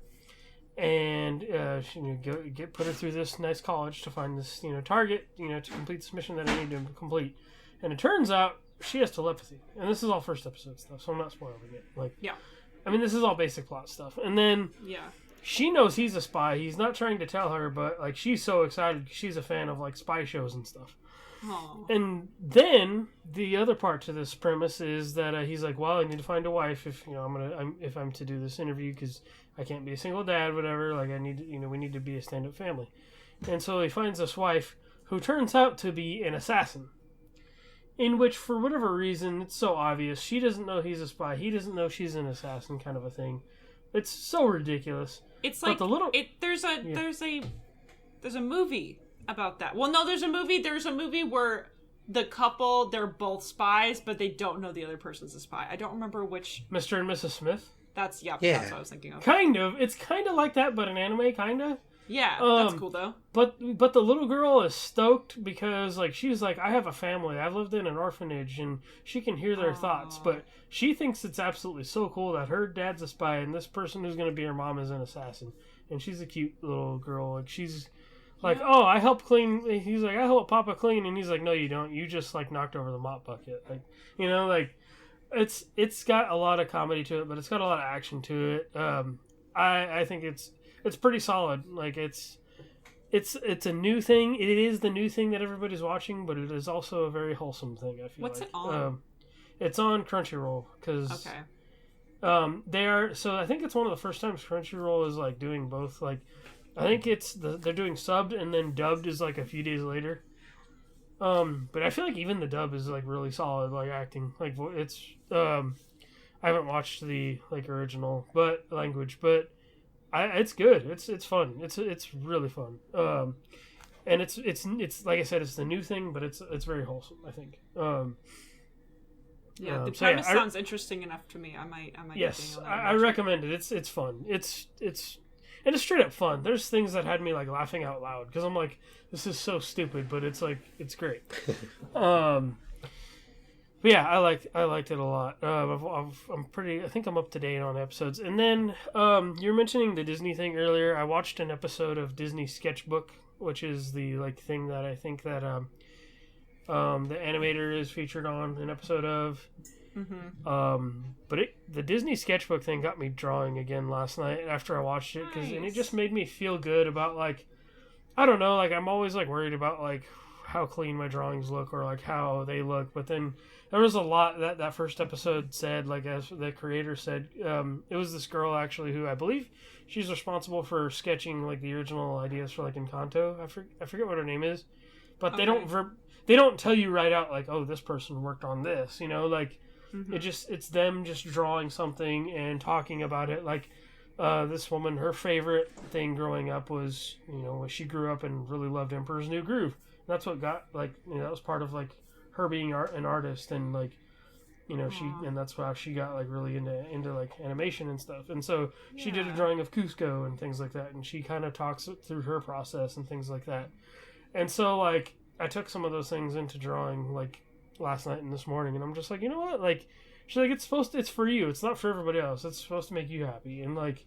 and put her through this nice college to find this target, to complete this mission that I need to complete, and it turns out she has telepathy, and this is all first episode stuff, so I'm not spoiling it. I mean, this is all basic plot stuff, and then she knows he's a spy. He's not trying to tell her, but she's so excited. She's a fan of spy shows and stuff. Aww. And then the other part to this premise is that he's like, well, I need to find a wife if if I'm to do this interview because I can't be a single dad, whatever. I need to, we need to be a stand-up family. And so he finds this wife who turns out to be an assassin. in which, for whatever reason, it's so obvious. She doesn't know he's a spy. He doesn't know she's an assassin, kind of a thing. It's so ridiculous. It's like there's a movie about that. Well, no, there's a movie where the couple, they're both spies, but they don't know the other person's a spy. I don't remember which. Mr. and Mrs. Smith? That's Yeah. what I was thinking of. Kind of. It's kind of like that, but an anime, kind of. Yeah, that's cool, though. But the little girl is stoked because, like, she's like, I have a family. I've lived in an orphanage, and she can hear their thoughts. But she thinks it's absolutely so cool that her dad's a spy, and this person who's going to be her mom is an assassin. And she's a cute little girl. Like, she's like, oh, I help clean. He's like, I help Papa clean. And he's like, no, you don't. You just, like, knocked over the mop bucket. Like, you know, like, it's got a lot of comedy to it, but it's got a lot of action to it. I think it's pretty solid. Like, it's a new thing. It is the new thing that everybody's watching, but it is also a very wholesome thing, I feel What's like. it on? It's on Crunchyroll, because they are, so I think it's one of the first times Crunchyroll is, like, doing both. Like, I think they're doing subbed, and then dubbed is, like, a few days later. But I feel like even the dub is, like, really solid, like, acting. Like, it's, I haven't watched the, like, original language, but it's good. It's fun. It's really fun. And it's like I said, it's the new thing, but it's very wholesome, I think. The premise sounds interesting enough to me. I might. Yes, I recommend it. It's fun. It's straight up fun. There's things that had me, like, laughing out loud because I'm like, this is so stupid, but it's like, it's great. But yeah, I liked it a lot. I think I'm up to date on episodes. And then you're mentioning the Disney thing earlier. I watched an episode of Disney Sketchbook, which is the, like, thing that I think that the animator is featured on an episode of. Mm-hmm. But the Disney Sketchbook thing got me drawing again last night after I watched it, and it just made me feel good about, like, I don't know, like, I'm always, like, worried about, like, how clean my drawings look or, like, how they look, but then there was a lot that first episode said, like, as the creator said, it was this girl, actually, who I believe she's responsible for sketching, like, the original ideas for, like, Encanto. I forget what her name is, but they don't tell you right out, like, oh, this person worked on this, you know, like, it's them just drawing something and talking about it. Like, this woman, her favorite thing growing up was, you know, she grew up and really loved Emperor's New Groove. And that's what got, like, you know, that was part of, like, her being an artist, and, like, you know, and that's how she got, like, really into like animation and stuff. And so she did a drawing of Cusco and things like that, and she kind of talks through her process and things like that. And so, like, I took some of those things into drawing, like, last night and this morning, and I'm just like, you know what, like, she's like, it's for you, it's not for everybody else, it's supposed to make you happy. And, like,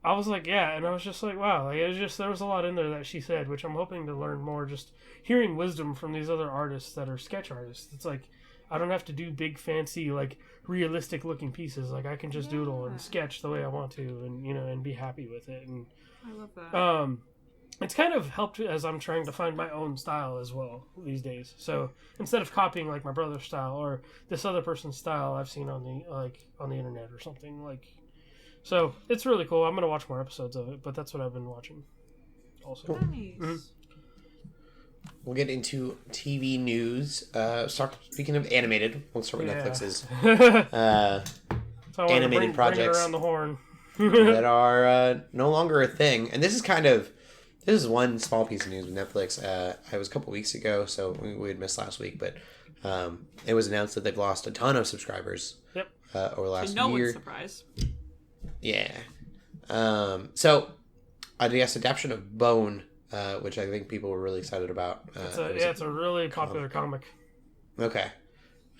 I was like, yeah, and I was just like, wow, like, it was just, there was a lot in there that she said, which I'm hoping to learn more, just hearing wisdom from these other artists that are sketch artists. It's like, I don't have to do big, fancy, like, realistic looking pieces. Like, I can just doodle and sketch the way I want to, and, you know, and be happy with it. And I love that. It's kind of helped as I'm trying to find my own style as well these days. So instead of copying, like, my brother's style or this other person's style I've seen on the internet or something, like. So it's really cool. I'm gonna watch more episodes of it, but that's what I've been watching. Also, nice. Mm-hmm. We'll get into TV news. Speaking of animated, we'll start with Netflix's so animated projects bring it around the horn. that are no longer a thing. And this is one small piece of news with Netflix. It was a couple weeks ago, so we had missed last week, but it was announced that they've lost a ton of subscribers. Yep. Over the last no year. one's surprised. Yeah. So, I guess adaptation of Bone, which I think people were really excited about. It's a really popular comic. Okay.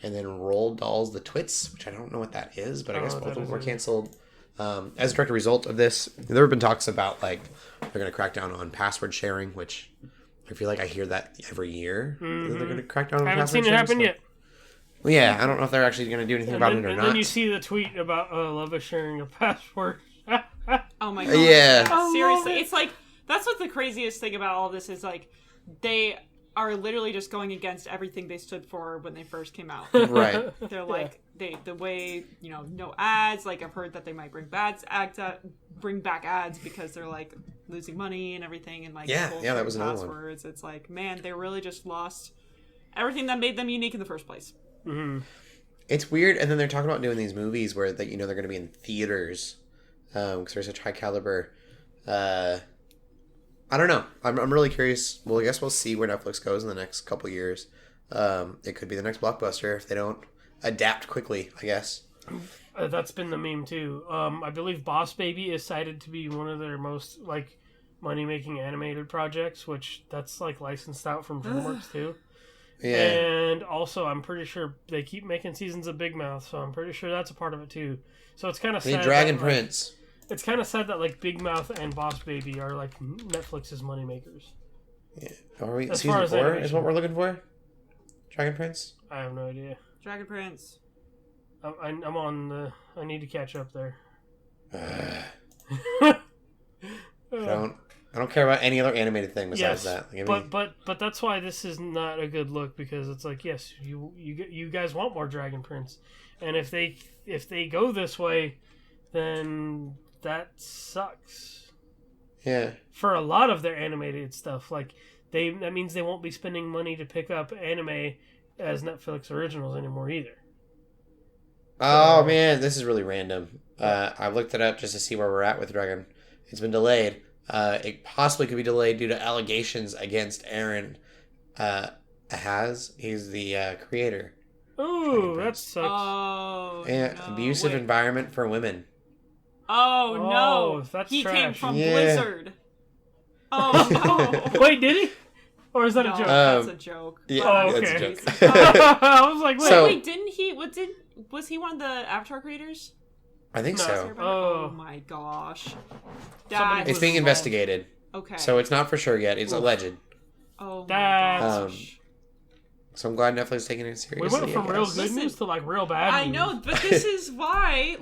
And then Roald Dahl's The Twits, which I don't know what that is, but I guess both of them were canceled. As a direct result of this, there have been talks about, like, they're going to crack down on password sharing, which I feel like I hear that every year. Mm-hmm. They're going to crack down on password sharing. I haven't seen it happen yet. Well, yeah, I don't know if they're actually going to do anything about it or not. And then you see the tweet about Love sharing a password. Oh my god. Yeah. Seriously. It's like, that's what the craziest thing about all this is, like, they are literally just going against everything they stood for when they first came out. Right. They're like, the way, you know, no ads, like, I've heard that they might bring back ads because they're, like, losing money and everything, and, like, that was another passwords. One. It's like, man, they really just lost everything that made them unique in the first place. Mm-hmm. It's weird, and then they're talking about doing these movies where they're going to be in theaters because they're such high caliber. I don't know. I'm really curious. Well, I guess we'll see where Netflix goes in the next couple years. It could be the next blockbuster if they don't adapt quickly, I guess. That's been the meme too. I believe Boss Baby is cited to be one of their most money-making animated projects, which that's licensed out from DreamWorks too. Yeah. And also, I'm pretty sure they keep making seasons of Big Mouth, so I'm pretty sure that's a part of it too. So it's kind of sad. Dragon Prince. It's kind of sad that Big Mouth and Boss Baby are Netflix's moneymakers. Yeah. Are we As season far as 4 animation. is what we're looking for? Dragon Prince? I have no idea. Dragon Prince. I'm on the. I need to catch up there. I don't care about any other animated thing besides Yes, that. but that's why this is not a good look, because it's yes, you guys want more Dragon Prince, and if they go this way, then that sucks. Yeah. For a lot of their animated stuff, that means they won't be spending money to pick up anime as Netflix originals anymore either. Oh man, this is really random. I've looked it up just to see where we're at with Dragon. It's been delayed. It possibly could be delayed due to allegations against Aaron Ahaz. He's the creator. Ooh, that sucks. Oh, Yeah, no. abusive Wait. environment for women. Oh, no. That's He trash. came from Yeah. Blizzard. Oh, no. Wait, did he? Or is that a No, joke? that's a joke. Yeah, Oh, But- that's a okay. joke. I was like, wait. So- Wait, didn't he? Was he one of the Avatar creators? I think No. so. Oh. Oh my gosh. Somebody That It's was being involved. investigated, Okay. so it's not for sure yet. It's Oof. alleged. Oh my That's- gosh. So I'm glad Netflix is taking it seriously. We went from I real guess. good Listen, news to real bad I news. know, but this is why.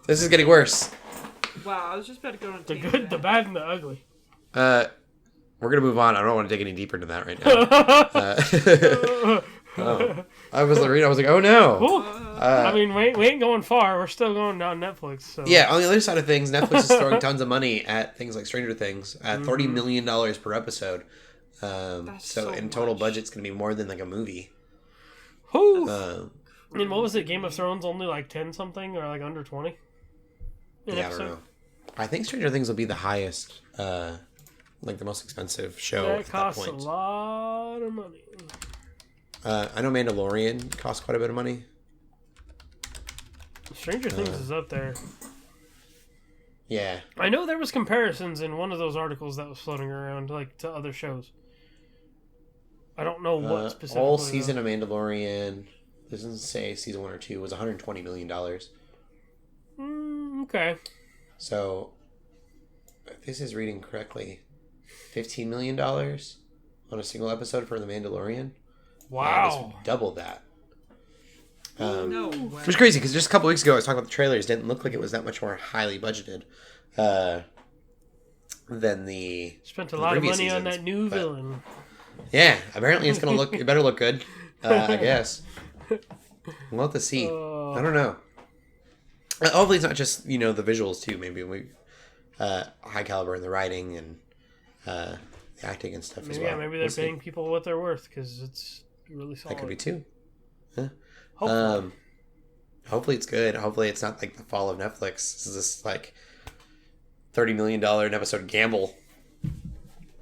This is getting worse. Wow, I was just about to go on a The tangent. good, the bad, and the ugly. We're gonna move on. I don't want to dig any deeper into that right now. Oh. I was reading. I was like, oh no. Ooh. I mean, we ain't going far. We're still going down Netflix. So. Yeah, on the other side of things, Netflix is throwing tons of money at things like Stranger Things, at $30 million per episode. That's So so in total much. budget's going to be more than a movie. Whew. Um, And what was it? Game of Thrones only 10 something or under 20? yeah, I don't know. I think Stranger Things will be the highest, the most expensive show That at that costs a point. lot of money. I know Mandalorian costs quite a bit of money. Stranger Things is up there. Yeah. I know there was comparisons in one of those articles that was floating around, to other shows. I don't know what specifically. Whole season of Mandalorian, this doesn't say season 1 or 2, was $120 million. Okay. So, if this is reading correctly, $15 million on a single episode for The Mandalorian. Wow. This double that. No way. Which was crazy because just a couple weeks ago I was talking about the trailers. Didn't look like it was that much more highly budgeted than the Spent a the lot of previous money on seasons, that new but- villain. Yeah, apparently it's gonna look. It better look good. I guess. We'll have to see. I don't know. Hopefully it's not just the visuals too. Maybe high caliber in the writing and the acting and stuff as well. Yeah, maybe they're We'll see. paying people what they're worth because it's really solid. That could be too. Yeah. Hopefully. Hopefully it's good. Hopefully it's not like the fall of Netflix. This is this $30 million an episode gamble.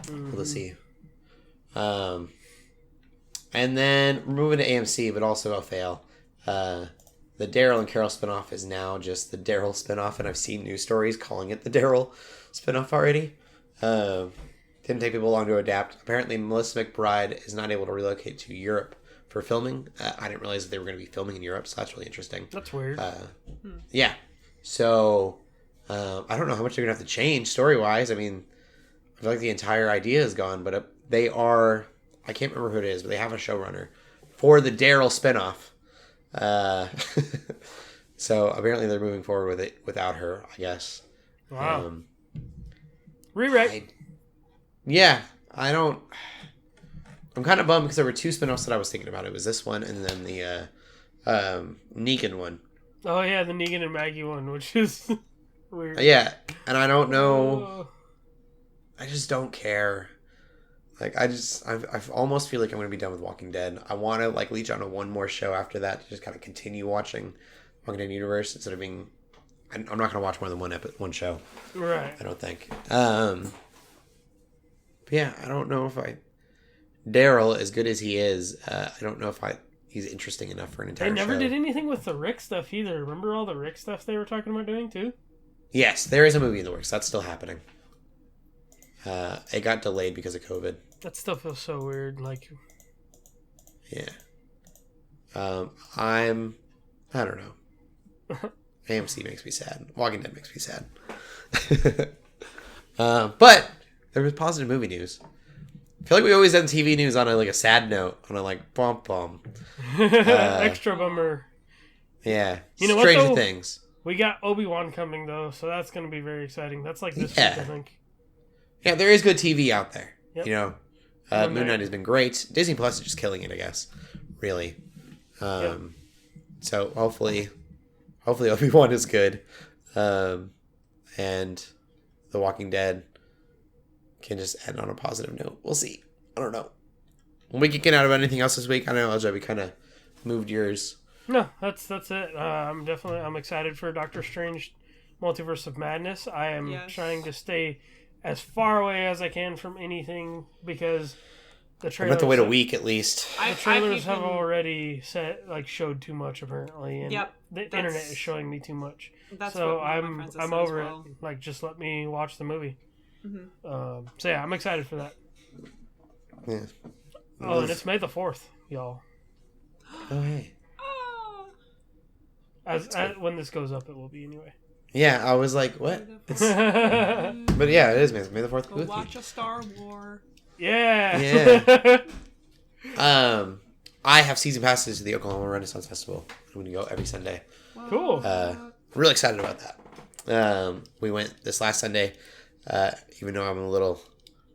We'll see. And then we're moving to AMC, but also a fail. The Daryl and Carol spinoff is now just the Daryl spinoff, and I've seen news stories calling it the Daryl spinoff already. Didn't take people long to adapt. Apparently, Melissa McBride is not able to relocate to Europe for filming. I didn't realize that they were going to be filming in Europe, so that's really interesting. That's weird. Yeah. So, I don't know how much they're going to have to change story-wise. I mean, I feel like the entire idea is gone, but they are... I can't remember who it is, but they have a showrunner for the Daryl spinoff. So, apparently they're moving forward with it without her, I guess. Wow. Rewrite. I don't... I'm kind of bummed because there were two spinoffs that I was thinking about. It was this one and then the Negan one. Oh, yeah, the Negan and Maggie one, which is weird. Yeah, and I don't know... I just don't care. Like, I almost feel like I'm going to be done with Walking Dead. I want to, like, leech on to one more show after that to just kind of continue watching Walking Dead Universe instead of being... I'm not going to watch more than one show. Right. I don't think. But yeah, I don't know if Daryl, as good as he is, I don't know if he's interesting enough for an entire show. They never did anything with the Rick stuff either. Remember all the Rick stuff they were talking about doing, too? Yes, there is a movie in the works. That's still happening. It got delayed because of COVID. That stuff feels so weird. Like, yeah. I don't know. AMC makes me sad. Walking Dead makes me sad. But there was positive movie news. I feel like we always end TV news on a sad note. On a bum bum. extra bummer. Yeah. You know Stranger what, though? Things. We got Obi-Wan coming, though, so that's going to be very exciting. That's like this week, I think. Yeah, there is good TV out there. Yep. You know, Moon Knight has been great. Disney Plus is just killing it, I guess. Really. So hopefully Obi-Wan is good. And The Walking Dead can just end on a positive note. We'll see. I don't know. When we can get out of anything else this week, I know, LJ, we kind of moved yours. No, that's it. I'm excited for Doctor Strange Multiverse of Madness. I am trying to stay as far away as I can from anything because the trailers... I'm going to wait a week at least. The trailers have already showed too much apparently, and the internet is showing me too much. So I'm over it. Like, just let me watch the movie. Mm-hmm. So yeah, I'm excited for that. Yeah. Oh, and it's May the 4th, y'all. Oh, hey. When this goes up, it will be anyway. Yeah, I was like, what? But yeah, it is May the 4th. Go watch a Star Wars. Yeah. I have season passes to the Oklahoma Renaissance Festival. I'm going to go every Sunday. Cool. I'm really excited about that. We went this last Sunday, even though I'm a little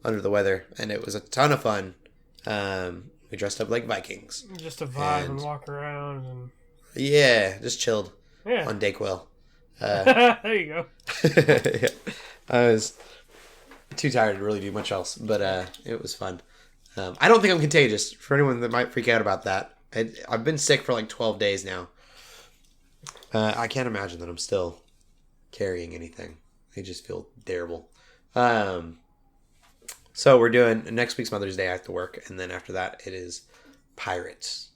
under the weather, and it was a ton of fun. We dressed up like Vikings. Just to vibe and walk around. And... Yeah, just chilled on Dayquil. There you go. Yeah. I was too tired to really do much else, but it was fun. I don't think I'm contagious. For anyone that might freak out about that, I've been sick for like 12 days now. I can't imagine that I'm still carrying anything. I just feel terrible. So we're doing next week's Mother's Day after work, and then after that it is Pirates.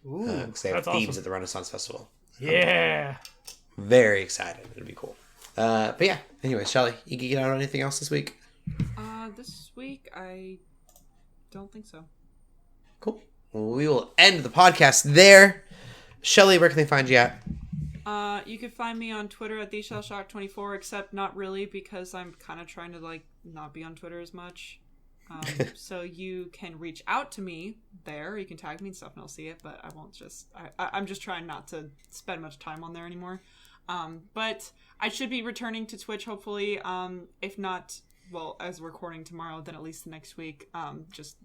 Ooh, because they have thieves at the Renaissance Festival. Yeah. Very excited. It'll be cool. But yeah, anyway, Shelley, you can get out on anything else this week? This week, I don't think so. Cool. Well, we will end the podcast there. Shelley, where can they find you at? You can find me on Twitter at TheShellshock24, except not really because I'm kind of trying to not be on Twitter as much. So you can reach out to me there. You can tag me and stuff, and I'll see it. But I won't I'm just trying not to spend much time on there anymore. But I should be returning to Twitch hopefully. If not, well, as we're recording tomorrow, then at least the next week. Just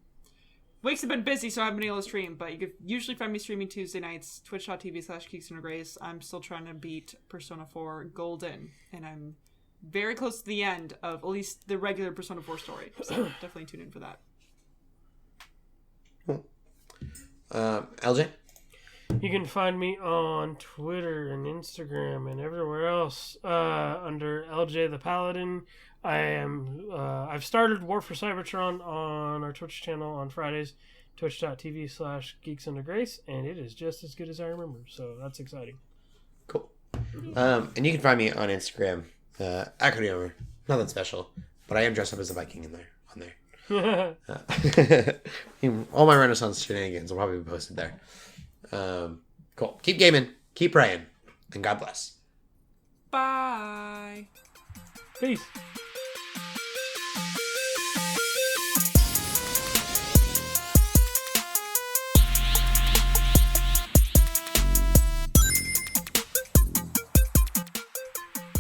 weeks have been busy, so I haven't been able to stream. But you could usually find me streaming Tuesday nights, twitch.tv/Geeks Under Grace. I'm still trying to beat Persona 4 Golden, and I'm very close to the end of at least the regular Persona 4 story. So definitely tune in for that. LJ? You can find me on Twitter and Instagram and everywhere else under LJ the Paladin. I've started War for Cybertron on our Twitch channel on Fridays, twitch.tv/Geeks Under Grace, and it is just as good as I remember, so that's exciting. Cool. And you can find me on Instagram at Cody Armour. Nothing special, but I am dressed up as a Viking on there. All my Renaissance shenanigans will probably be posted there. Cool. Keep gaming, keep praying, and God bless. Bye. Peace.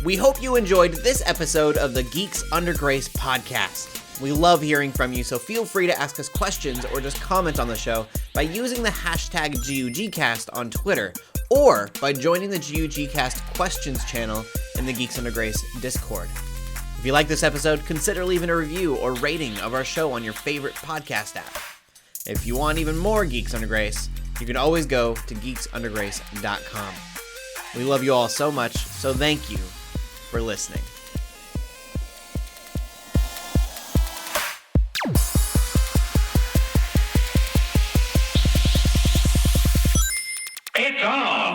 We hope you enjoyed this episode of the Geeks Under Grace podcast. We love hearing from you, so feel free to ask us questions or just comment on the show by using the hashtag GUGcast on Twitter or by joining the GUGcast questions channel in the Geeks Under Grace Discord. If you like this episode, consider leaving a review or rating of our show on your favorite podcast app. If you want even more Geeks Under Grace, you can always go to geeksundergrace.com. We love you all so much, so thank you for listening. It's on!